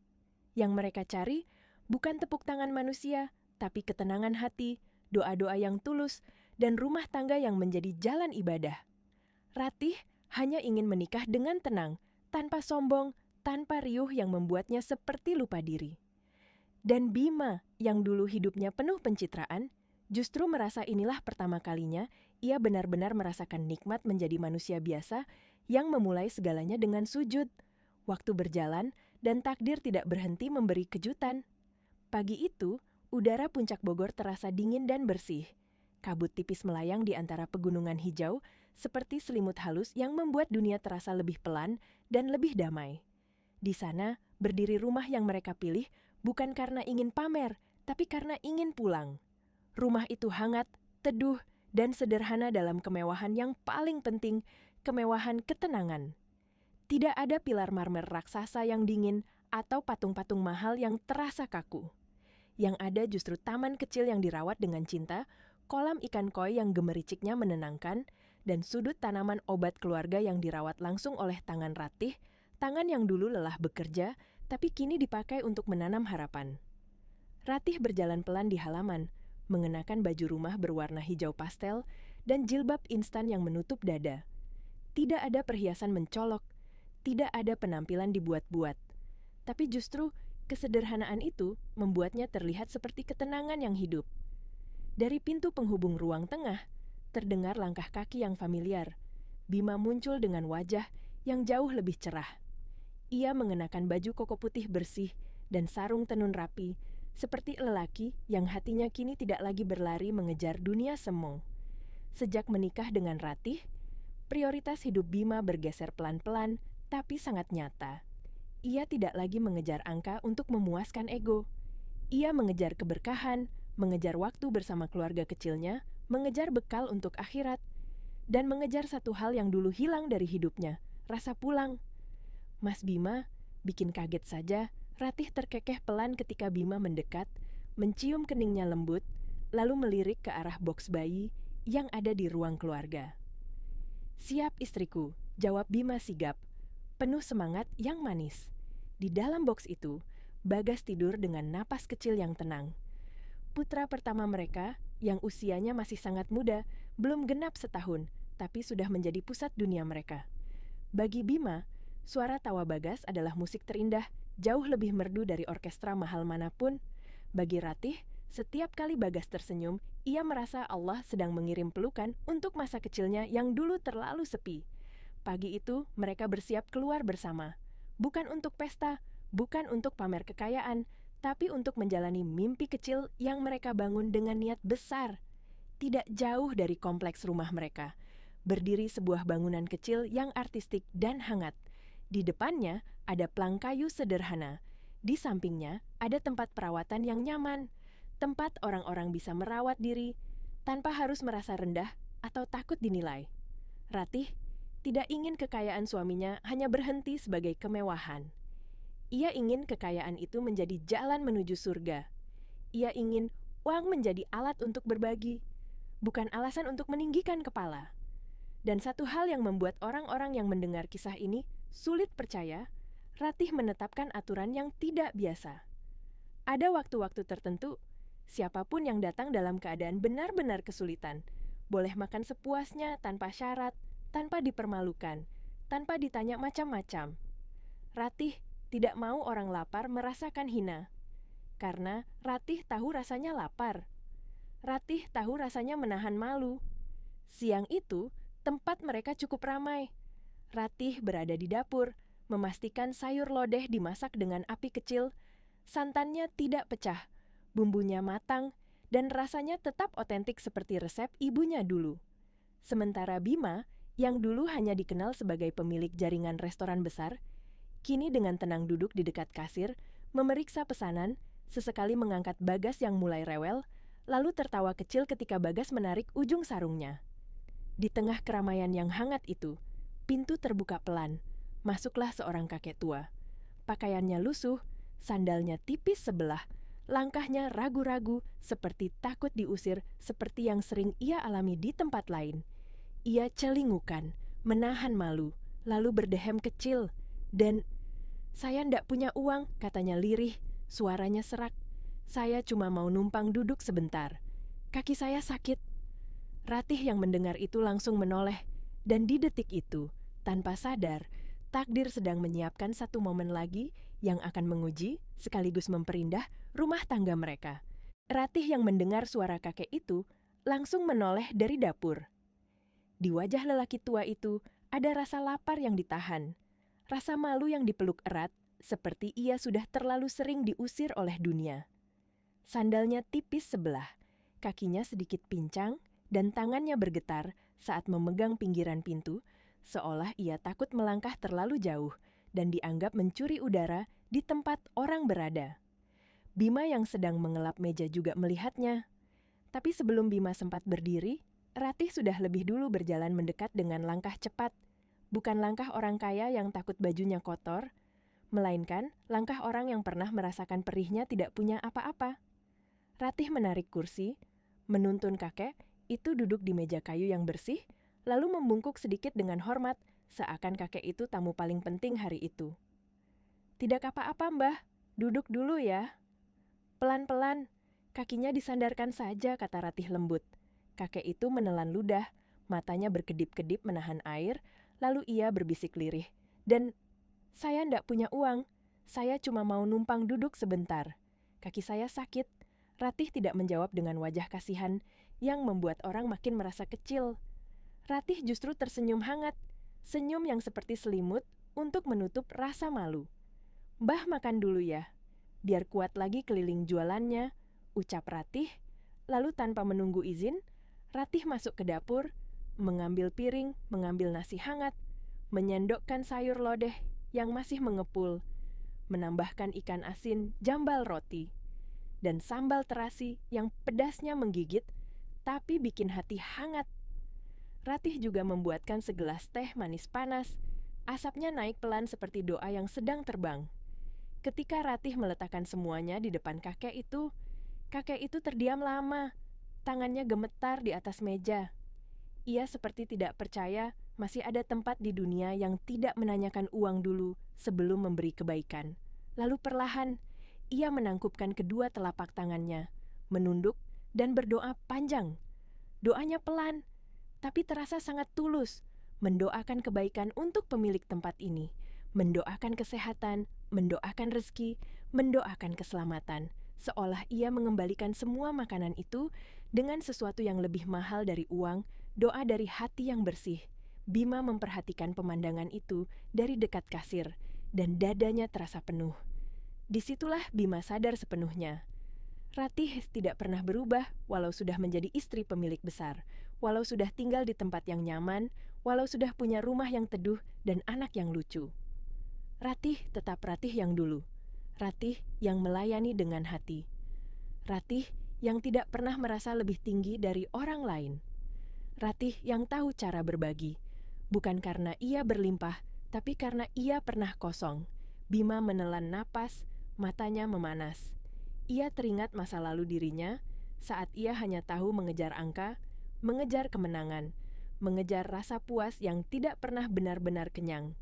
Yang mereka cari bukan tepuk tangan manusia, tapi ketenangan hati, doa-doa yang tulus, dan rumah tangga yang menjadi jalan ibadah. Ratih hanya ingin menikah dengan tenang, tanpa sombong, tanpa riuh yang membuatnya seperti lupa diri. Dan Bima, yang dulu hidupnya penuh pencitraan, justru merasa inilah pertama kalinya ia benar-benar merasakan nikmat menjadi manusia biasa yang memulai segalanya dengan sujud. Waktu berjalan, dan takdir tidak berhenti memberi kejutan. Pagi itu, udara puncak Bogor terasa dingin dan bersih. Kabut tipis melayang di antara pegunungan hijau, seperti selimut halus yang membuat dunia terasa lebih pelan dan lebih damai. Di sana, berdiri rumah yang mereka pilih bukan karena ingin pamer, tapi karena ingin pulang. Rumah itu hangat, teduh, dan sederhana dalam kemewahan yang paling penting, kemewahan ketenangan. Tidak ada pilar marmer raksasa yang dingin atau patung-patung mahal yang terasa kaku. Yang ada justru taman kecil yang dirawat dengan cinta, kolam ikan koi yang gemericiknya menenangkan, dan sudut tanaman obat keluarga yang dirawat langsung oleh tangan Ratih, tangan yang dulu lelah bekerja, tapi kini dipakai untuk menanam harapan. Ratih berjalan pelan di halaman, mengenakan baju rumah berwarna hijau pastel, dan jilbab instan yang menutup dada. Tidak ada perhiasan mencolok, tidak ada penampilan dibuat-buat. Tapi justru kesederhanaan itu membuatnya terlihat seperti ketenangan yang hidup. Dari pintu penghubung ruang tengah, terdengar langkah kaki yang familiar. Bima muncul dengan wajah yang jauh lebih cerah. Ia mengenakan baju koko putih bersih dan sarung tenun rapi, seperti lelaki yang hatinya kini tidak lagi berlari mengejar dunia semu. Sejak menikah dengan Ratih, prioritas hidup Bima bergeser pelan-pelan, tapi sangat nyata. Ia tidak lagi mengejar angka untuk memuaskan ego. Ia mengejar keberkahan, mengejar waktu bersama keluarga kecilnya, mengejar bekal untuk akhirat, dan mengejar satu hal yang dulu hilang dari hidupnya, rasa pulang. Mas Bima bikin kaget saja. Ratih terkekeh pelan ketika Bima mendekat, mencium keningnya lembut, lalu melirik ke arah boks bayi yang ada di ruang keluarga. "Siap istriku," jawab Bima sigap, penuh semangat yang manis. Di dalam boks itu, Bagas tidur dengan napas kecil yang tenang. Putra pertama mereka, yang usianya masih sangat muda, belum genap setahun, tapi sudah menjadi pusat dunia mereka. Bagi Bima, suara tawa Bagas adalah musik terindah, jauh lebih merdu dari orkestra mahal manapun. Bagi Ratih, setiap kali Bagas tersenyum, ia merasa Allah sedang mengirim pelukan untuk masa kecilnya yang dulu terlalu sepi. Pagi itu, mereka bersiap keluar bersama. Bukan untuk pesta, bukan untuk pamer kekayaan, tapi untuk menjalani mimpi kecil yang mereka bangun dengan niat besar. Tidak jauh dari kompleks rumah mereka, berdiri sebuah bangunan kecil yang artistik dan hangat. Di depannya ada plang kayu sederhana. Di sampingnya ada tempat perawatan yang nyaman, tempat orang-orang bisa merawat diri tanpa harus merasa rendah atau takut dinilai. Ratih tidak ingin kekayaan suaminya hanya berhenti sebagai kemewahan. Ia ingin kekayaan itu menjadi jalan menuju surga. Ia ingin uang menjadi alat untuk berbagi, bukan alasan untuk meninggikan kepala. Dan satu hal yang membuat orang-orang yang mendengar kisah ini sulit percaya, Ratih menetapkan aturan yang tidak biasa. Ada waktu-waktu tertentu, siapapun yang datang dalam keadaan benar-benar kesulitan, boleh makan sepuasnya tanpa syarat, tanpa dipermalukan, tanpa ditanya macam-macam. Ratih tidak mau orang lapar merasakan hina, karena Ratih tahu rasanya lapar. Ratih tahu rasanya menahan malu. Siang itu, tempat mereka cukup ramai. Ratih berada di dapur, memastikan sayur lodeh dimasak dengan api kecil, santannya tidak pecah, bumbunya matang, dan rasanya tetap otentik seperti resep ibunya dulu. Sementara Bima, yang dulu hanya dikenal sebagai pemilik jaringan restoran besar, kini dengan tenang duduk di dekat kasir, memeriksa pesanan, sesekali mengangkat Bagas yang mulai rewel, lalu tertawa kecil ketika Bagas menarik ujung sarungnya. Di tengah keramaian yang hangat itu, pintu terbuka pelan. Masuklah seorang kakek tua. Pakaiannya lusuh, sandalnya tipis sebelah, langkahnya ragu-ragu seperti takut diusir seperti yang sering ia alami di tempat lain. Ia celingukan, menahan malu, lalu berdehem kecil, dan "Saya ndak punya uang," katanya lirih, suaranya serak. "Saya cuma mau numpang duduk sebentar. Kaki saya sakit." Ratih yang mendengar itu langsung menoleh, dan di detik itu, tanpa sadar, takdir sedang menyiapkan satu momen lagi yang akan menguji sekaligus memperindah rumah tangga mereka. Ratih yang mendengar suara kakek itu langsung menoleh dari dapur. Di wajah lelaki tua itu ada rasa lapar yang ditahan, rasa malu yang dipeluk erat, seperti ia sudah terlalu sering diusir oleh dunia. Sandalnya tipis sebelah, kakinya sedikit pincang, dan tangannya bergetar saat memegang pinggiran pintu, seolah ia takut melangkah terlalu jauh dan dianggap mencuri udara di tempat orang berada. Bima yang sedang mengelap meja juga melihatnya. Tapi sebelum Bima sempat berdiri, Ratih sudah lebih dulu berjalan mendekat dengan langkah cepat. Bukan langkah orang kaya yang takut bajunya kotor, melainkan langkah orang yang pernah merasakan perihnya tidak punya apa-apa. Ratih menarik kursi, menuntun kakek itu duduk di meja kayu yang bersih, lalu membungkuk sedikit dengan hormat, seakan kakek itu tamu paling penting hari itu. "Tidak apa-apa, Mbah. Duduk dulu ya." "Pelan-pelan, kakinya disandarkan saja," kata Ratih lembut. Kakek itu menelan ludah, matanya berkedip-kedip menahan air, lalu ia berbisik lirih. "Dan saya ndak punya uang. Saya cuma mau numpang duduk sebentar. Kaki saya sakit." Ratih tidak menjawab dengan wajah kasihan yang membuat orang makin merasa kecil. Ratih justru tersenyum hangat, senyum yang seperti selimut untuk menutup rasa malu. "Mbah makan dulu ya, biar kuat lagi keliling jualannya," ucap Ratih. Lalu tanpa menunggu izin, Ratih masuk ke dapur, mengambil piring, mengambil nasi hangat, menyendokkan sayur lodeh yang masih mengepul, menambahkan ikan asin jambal roti, dan sambal terasi yang pedasnya menggigit, tapi bikin hati hangat. Ratih juga membuatkan segelas teh manis panas. Asapnya naik pelan seperti doa yang sedang terbang. Ketika Ratih meletakkan semuanya di depan kakek itu terdiam lama. Tangannya gemetar di atas meja. Ia seperti tidak percaya masih ada tempat di dunia yang tidak menanyakan uang dulu sebelum memberi kebaikan. Lalu perlahan, ia menangkupkan kedua telapak tangannya, menunduk dan berdoa panjang. Doanya pelan, tapi terasa sangat tulus, mendoakan kebaikan untuk pemilik tempat ini, mendoakan kesehatan, mendoakan rezeki, mendoakan keselamatan, seolah ia mengembalikan semua makanan itu dengan sesuatu yang lebih mahal dari uang, doa dari hati yang bersih. Bima memperhatikan pemandangan itu dari dekat kasir, dan dadanya terasa penuh. Disitulah Bima sadar sepenuhnya. Ratih tidak pernah berubah walau sudah menjadi istri pemilik besar, walau sudah tinggal di tempat yang nyaman, walau sudah punya rumah yang teduh dan anak yang lucu. Ratih tetap Ratih yang dulu. Ratih yang melayani dengan hati. Ratih yang tidak pernah merasa lebih tinggi dari orang lain. Ratih yang tahu cara berbagi. Bukan karena ia berlimpah, tapi karena ia pernah kosong. Bima menelan napas, matanya memanas. Ia teringat masa lalu dirinya saat ia hanya tahu mengejar angka, mengejar kemenangan, mengejar rasa puas yang tidak pernah benar-benar kenyang.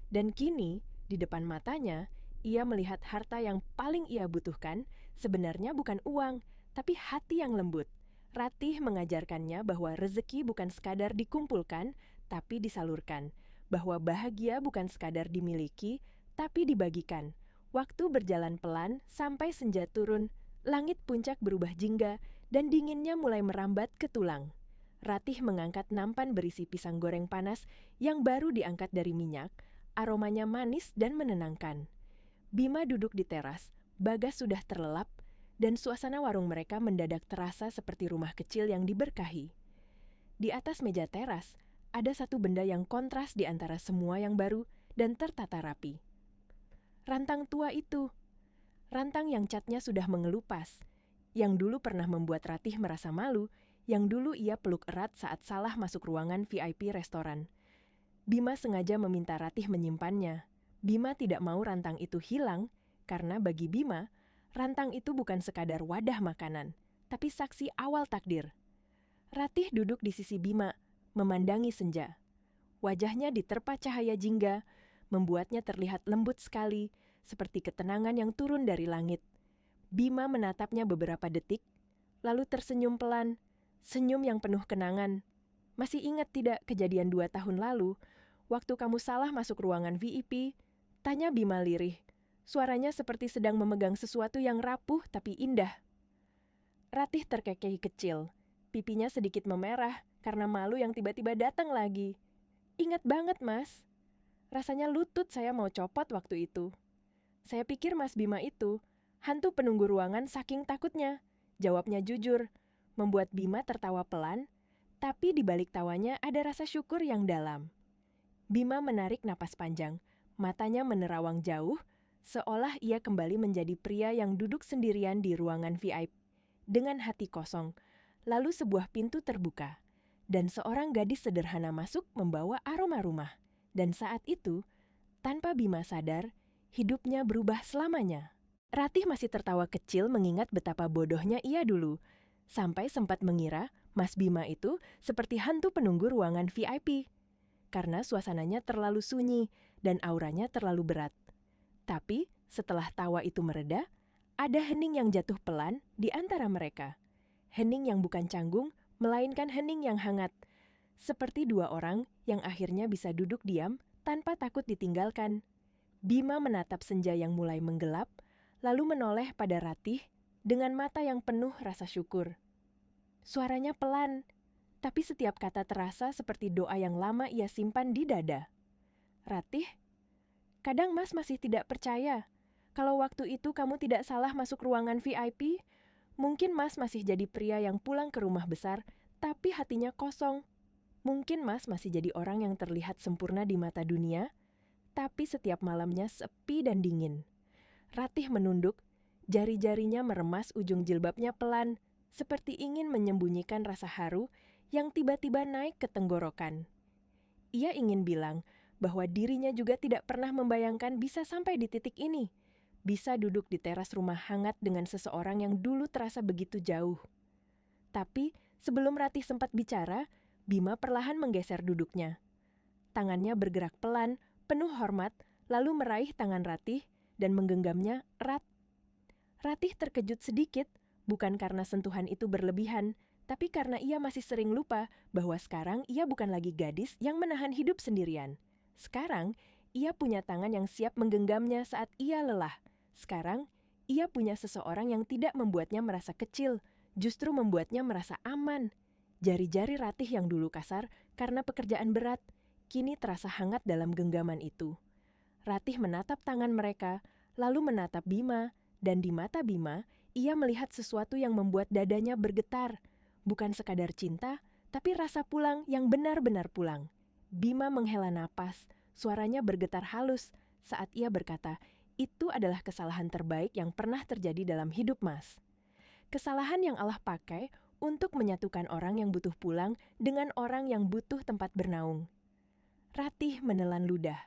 Dan kini, di depan matanya, ia melihat harta yang paling ia butuhkan sebenarnya bukan uang, tapi hati yang lembut. Ratih mengajarkannya bahwa rezeki bukan sekadar dikumpulkan, tapi disalurkan. Bahwa bahagia bukan sekadar dimiliki, tapi dibagikan. Waktu berjalan pelan sampai senja turun, langit puncak berubah jingga, dan dinginnya mulai merambat ke tulang. Ratih mengangkat nampan berisi pisang goreng panas yang baru diangkat dari minyak. Aromanya manis dan menenangkan. Bima duduk di teras, Bagas sudah terlelap, dan suasana warung mereka mendadak terasa seperti rumah kecil yang diberkahi. Di atas meja teras, ada satu benda yang kontras di antara semua yang baru dan tertata rapi. Rantang tua itu. Rantang yang catnya sudah mengelupas, yang dulu pernah membuat Ratih merasa malu, yang dulu ia peluk erat saat salah masuk ruangan VIP restoran. Bima sengaja meminta Ratih menyimpannya. Bima tidak mau rantang itu hilang, karena bagi Bima, rantang itu bukan sekadar wadah makanan, tapi saksi awal takdir. Ratih duduk di sisi Bima, memandangi senja. Wajahnya diterpa cahaya jingga, membuatnya terlihat lembut sekali, seperti ketenangan yang turun dari langit. Bima menatapnya beberapa detik, lalu tersenyum pelan, senyum yang penuh kenangan. Masih ingat tidak kejadian 2 tahun lalu, waktu kamu salah masuk ruangan VIP? Tanya Bima lirih. Suaranya seperti sedang memegang sesuatu yang rapuh tapi indah. Ratih terkekeh kecil. Pipinya sedikit memerah karena malu yang tiba-tiba datang lagi. Ingat banget, Mas. Rasanya lutut saya mau copot waktu itu. Saya pikir Mas Bima itu hantu penunggu ruangan saking takutnya. Jawabnya jujur, membuat Bima tertawa pelan, tapi di balik tawanya ada rasa syukur yang dalam. Bima menarik napas panjang, matanya menerawang jauh, seolah ia kembali menjadi pria yang duduk sendirian di ruangan VIP. Dengan hati kosong, lalu sebuah pintu terbuka, dan seorang gadis sederhana masuk membawa aroma rumah. Dan saat itu, tanpa Bima sadar, hidupnya berubah selamanya. Ratih masih tertawa kecil mengingat betapa bodohnya ia dulu, sampai sempat mengira Mas Bima itu seperti hantu penunggu ruangan VIP. Karena suasananya terlalu sunyi dan auranya terlalu berat. Tapi setelah tawa itu mereda, ada hening yang jatuh pelan di antara mereka. Hening yang bukan canggung, melainkan hening yang hangat. Seperti dua orang yang akhirnya bisa duduk diam tanpa takut ditinggalkan. Bima menatap senja yang mulai menggelap, lalu menoleh pada Ratih dengan mata yang penuh rasa syukur. Suaranya pelan, tapi setiap kata terasa seperti doa yang lama ia simpan di dada. Ratih, kadang Mas masih tidak percaya. Kalau waktu itu kamu tidak salah masuk ruangan VIP, mungkin Mas masih jadi pria yang pulang ke rumah besar, tapi hatinya kosong. Mungkin Mas masih jadi orang yang terlihat sempurna di mata dunia, tapi setiap malamnya sepi dan dingin. Ratih menunduk, jari-jarinya meremas ujung jilbabnya pelan, seperti ingin menyembunyikan rasa haru yang tiba-tiba naik ke tenggorokan. Ia ingin bilang bahwa dirinya juga tidak pernah membayangkan bisa sampai di titik ini, bisa duduk di teras rumah hangat dengan seseorang yang dulu terasa begitu jauh. Tapi sebelum Ratih sempat bicara, Bima perlahan menggeser duduknya. Tangannya bergerak pelan, penuh hormat, lalu meraih tangan Ratih dan menggenggamnya erat. Ratih terkejut sedikit, bukan karena sentuhan itu berlebihan, tapi karena ia masih sering lupa bahwa sekarang ia bukan lagi gadis yang menahan hidup sendirian. Sekarang, ia punya tangan yang siap menggenggamnya saat ia lelah. Sekarang, ia punya seseorang yang tidak membuatnya merasa kecil, justru membuatnya merasa aman. Jari-jari Ratih yang dulu kasar karena pekerjaan berat, kini terasa hangat dalam genggaman itu. Ratih menatap tangan mereka, lalu menatap Bima, dan di mata Bima, ia melihat sesuatu yang membuat dadanya bergetar. Bukan sekadar cinta, tapi rasa pulang yang benar-benar pulang. Bima menghela napas, suaranya bergetar halus, saat ia berkata, itu adalah kesalahan terbaik yang pernah terjadi dalam hidup Mas. Kesalahan yang Allah pakai untuk menyatukan orang yang butuh pulang dengan orang yang butuh tempat bernaung. Ratih menelan ludah.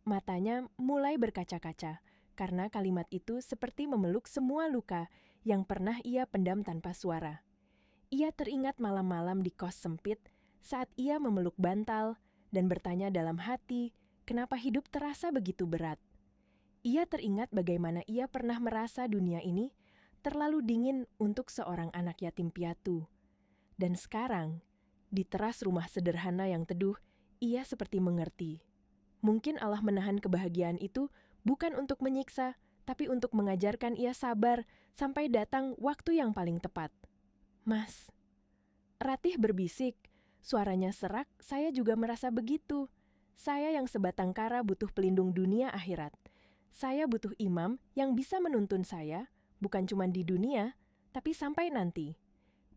Matanya mulai berkaca-kaca, karena kalimat itu seperti memeluk semua luka yang pernah ia pendam tanpa suara. Ia teringat malam-malam di kos sempit saat ia memeluk bantal dan bertanya dalam hati, kenapa hidup terasa begitu berat. Ia teringat bagaimana ia pernah merasa dunia ini terlalu dingin untuk seorang anak yatim piatu. Dan sekarang, di teras rumah sederhana yang teduh, ia seperti mengerti. Mungkin Allah menahan kebahagiaan itu bukan untuk menyiksa, tapi untuk mengajarkan ia sabar sampai datang waktu yang paling tepat. Mas, Ratih berbisik, suaranya serak, saya juga merasa begitu. Saya yang sebatang kara butuh pelindung dunia akhirat. Saya butuh imam yang bisa menuntun saya, bukan cuma di dunia, tapi sampai nanti.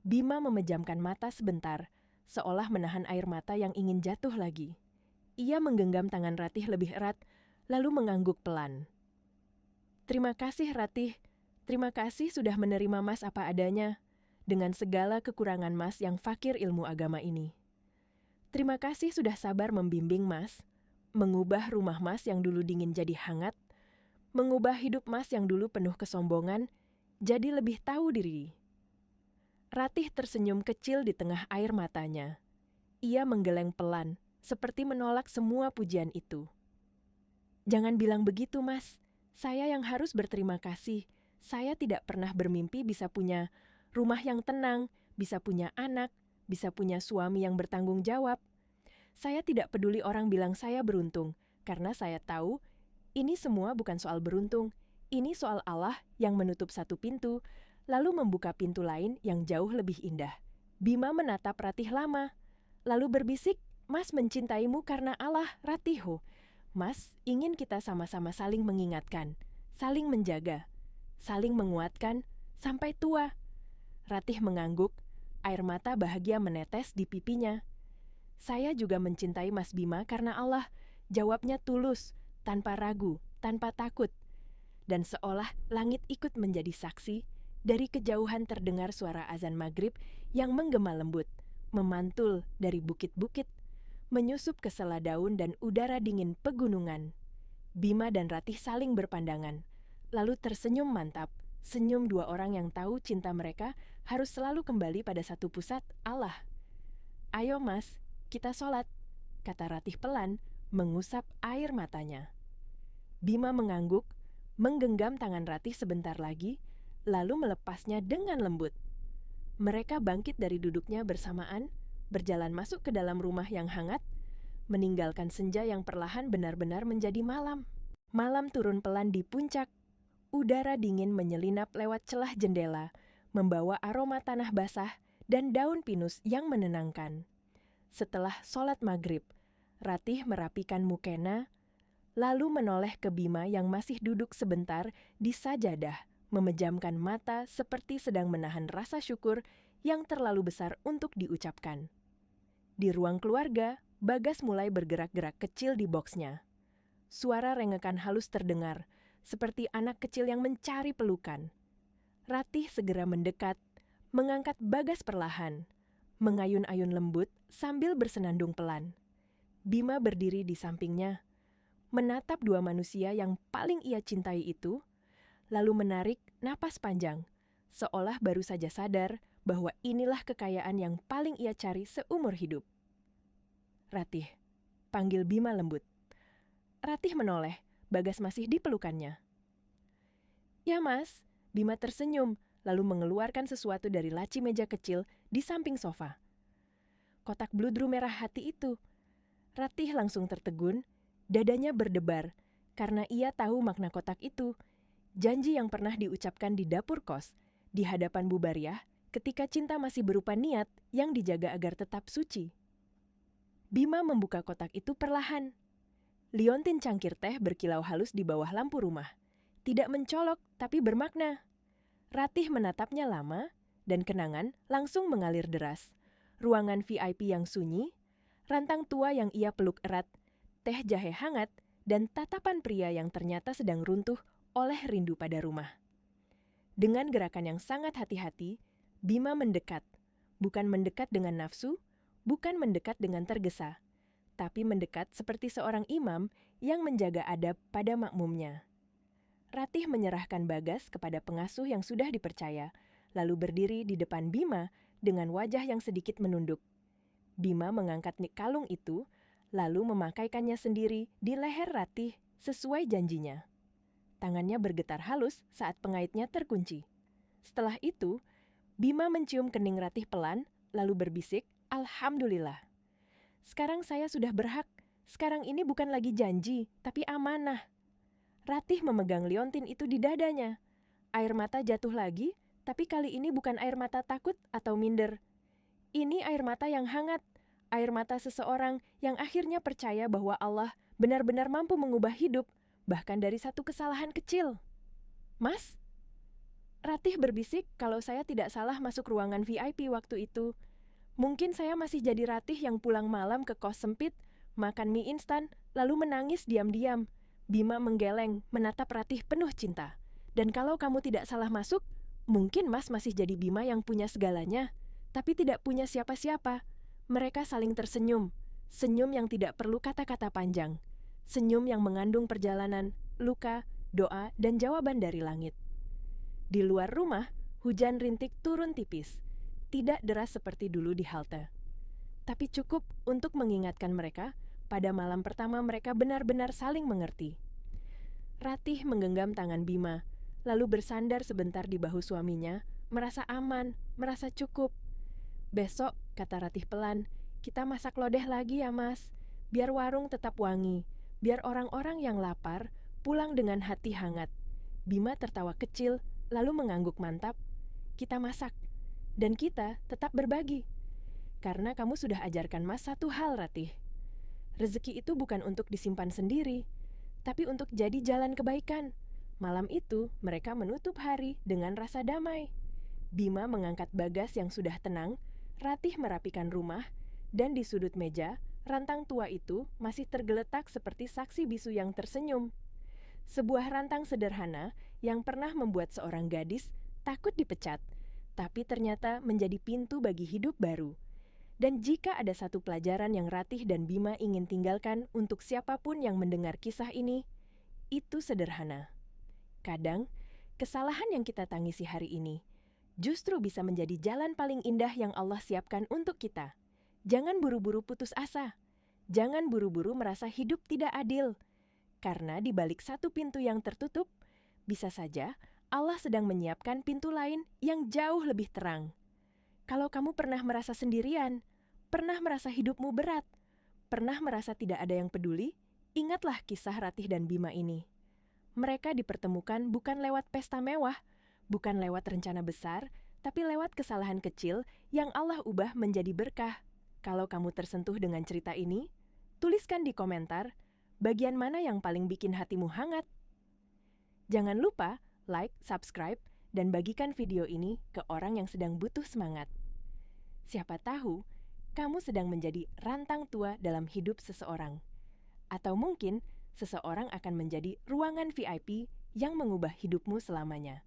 Bima memejamkan mata sebentar, seolah menahan air mata yang ingin jatuh lagi. Ia menggenggam tangan Ratih lebih erat, lalu mengangguk pelan. Terima kasih Ratih, terima kasih sudah menerima Mas apa adanya, dengan segala kekurangan Mas yang fakir ilmu agama ini. Terima kasih sudah sabar membimbing Mas, mengubah rumah Mas yang dulu dingin jadi hangat, mengubah hidup Mas yang dulu penuh kesombongan, jadi lebih tahu diri. Ratih tersenyum kecil di tengah air matanya. Ia menggeleng pelan, seperti menolak semua pujian itu. Jangan bilang begitu, Mas. Saya yang harus berterima kasih. Saya tidak pernah bermimpi bisa punya rumah yang tenang, bisa punya anak, bisa punya suami yang bertanggung jawab. Saya tidak peduli orang bilang saya beruntung, karena saya tahu ini semua bukan soal beruntung. Ini soal Allah yang menutup satu pintu, lalu membuka pintu lain yang jauh lebih indah. Bima menatap Ratih lama, lalu berbisik, Mas mencintaimu karena Allah, Ratiho. Mas ingin kita sama-sama saling mengingatkan, saling menjaga, saling menguatkan, sampai tua. Ratih mengangguk, air mata bahagia menetes di pipinya. Saya juga mencintai Mas Bima karena Allah, jawabnya tulus, tanpa ragu, tanpa takut. Dan seolah langit ikut menjadi saksi, dari kejauhan terdengar suara azan maghrib yang menggema lembut, memantul dari bukit-bukit, menyusup ke sela daun dan udara dingin pegunungan. Bima dan Ratih saling berpandangan, lalu tersenyum mantap, senyum dua orang yang tahu cinta mereka harus selalu kembali pada satu pusat, Allah. Ayo Mas, kita sholat, kata Ratih pelan, mengusap air matanya. Bima mengangguk, menggenggam tangan Ratih sebentar lagi, lalu melepasnya dengan lembut. Mereka bangkit dari duduknya bersamaan, berjalan masuk ke dalam rumah yang hangat, meninggalkan senja yang perlahan benar-benar menjadi malam. Malam turun pelan di puncak, udara dingin menyelinap lewat celah jendela, membawa aroma tanah basah dan daun pinus yang menenangkan. Setelah sholat maghrib, Ratih merapikan mukena, lalu menoleh ke Bima yang masih duduk sebentar di sajadah, memejamkan mata seperti sedang menahan rasa syukur yang terlalu besar untuk diucapkan. Di ruang keluarga, Bagas mulai bergerak-gerak kecil di boksnya. Suara rengekan halus terdengar, seperti anak kecil yang mencari pelukan. Ratih segera mendekat, mengangkat Bagas perlahan, mengayun-ayun lembut sambil bersenandung pelan. Bima berdiri di sampingnya, menatap dua manusia yang paling ia cintai itu, lalu menarik napas panjang, seolah baru saja sadar bahwa inilah kekayaan yang paling ia cari seumur hidup. Ratih, panggil Bima lembut. Ratih menoleh, Bagas masih di pelukannya. Ya Mas, Bima tersenyum, lalu mengeluarkan sesuatu dari laci meja kecil di samping sofa. Kotak bludru merah hati itu. Ratih langsung tertegun, dadanya berdebar, karena ia tahu makna kotak itu. Janji yang pernah diucapkan di dapur kos, di hadapan Bu Bariah, ketika cinta masih berupa niat yang dijaga agar tetap suci. Bima membuka kotak itu perlahan. Liontin cangkir teh berkilau halus di bawah lampu rumah. Tidak mencolok, tapi bermakna. Ratih menatapnya lama, dan kenangan langsung mengalir deras. Ruangan VIP yang sunyi, rantang tua yang ia peluk erat, teh jahe hangat, dan tatapan pria yang ternyata sedang runtuh oleh rindu pada rumah. Dengan gerakan yang sangat hati-hati, Bima mendekat, bukan mendekat dengan nafsu, bukan mendekat dengan tergesa, tapi mendekat seperti seorang imam yang menjaga adab pada makmumnya. Ratih menyerahkan Bagas kepada pengasuh yang sudah dipercaya, lalu berdiri di depan Bima dengan wajah yang sedikit menunduk. Bima mengangkat kalung itu, lalu memakaikannya sendiri di leher Ratih sesuai janjinya. Tangannya bergetar halus saat pengaitnya terkunci. Setelah itu, Bima mencium kening Ratih pelan, lalu berbisik, "Alhamdulillah. Sekarang saya sudah berhak. Sekarang ini bukan lagi janji, tapi amanah." Ratih memegang liontin itu di dadanya. Air mata jatuh lagi, tapi kali ini bukan air mata takut atau minder. Ini air mata yang hangat, air mata seseorang yang akhirnya percaya bahwa Allah benar-benar mampu mengubah hidup, bahkan dari satu kesalahan kecil. "Mas?" Ratih berbisik kalau saya tidak salah masuk ruangan VIP waktu itu. Mungkin saya masih jadi Ratih yang pulang malam ke kos sempit, makan mie instan, lalu menangis diam-diam. Bima menggeleng, menatap Ratih penuh cinta. "Dan kalau kamu tidak salah masuk, mungkin Mas masih jadi Bima yang punya segalanya, tapi tidak punya siapa-siapa." Mereka saling tersenyum, senyum yang tidak perlu kata-kata panjang. Senyum yang mengandung perjalanan, luka, doa, dan jawaban dari langit. Di luar rumah, hujan rintik turun tipis. Tidak deras seperti dulu di halte. Tapi cukup untuk mengingatkan mereka, pada malam pertama mereka benar-benar saling mengerti. Ratih menggenggam tangan Bima, lalu bersandar sebentar di bahu suaminya, merasa aman, merasa cukup. "Besok," kata Ratih pelan, "kita masak lodeh lagi ya Mas. Biar warung tetap wangi, biar orang-orang yang lapar pulang dengan hati hangat." Bima tertawa kecil, lalu mengangguk mantap. "Kita masak, dan kita tetap berbagi. Karena kamu sudah ajarkan Mas satu hal, Ratih. Rezeki itu bukan untuk disimpan sendiri, tapi untuk jadi jalan kebaikan." Malam itu, mereka menutup hari dengan rasa damai. Bima mengangkat Bagas yang sudah tenang, Ratih merapikan rumah, dan di sudut meja, rantang tua itu masih tergeletak seperti saksi bisu yang tersenyum. Sebuah rantang sederhana yang pernah membuat seorang gadis takut dipecat, tapi ternyata menjadi pintu bagi hidup baru. Dan jika ada satu pelajaran yang Ratih dan Bima ingin tinggalkan untuk siapapun yang mendengar kisah ini, itu sederhana. Kadang, kesalahan yang kita tangisi hari ini justru bisa menjadi jalan paling indah yang Allah siapkan untuk kita. Jangan buru-buru putus asa. Jangan buru-buru merasa hidup tidak adil. Karena di balik satu pintu yang tertutup, bisa saja Allah sedang menyiapkan pintu lain yang jauh lebih terang. Kalau kamu pernah merasa sendirian, pernah merasa hidupmu berat, pernah merasa tidak ada yang peduli, ingatlah kisah Ratih dan Bima ini. Mereka dipertemukan bukan lewat pesta mewah, bukan lewat rencana besar, tapi lewat kesalahan kecil yang Allah ubah menjadi berkah. Kalau kamu tersentuh dengan cerita ini, tuliskan di komentar bagian mana yang paling bikin hatimu hangat. Jangan lupa like, subscribe, dan bagikan video ini ke orang yang sedang butuh semangat. Siapa tahu, kamu sedang menjadi rantang tua dalam hidup seseorang. Atau mungkin, seseorang akan menjadi ruangan VIP yang mengubah hidupmu selamanya.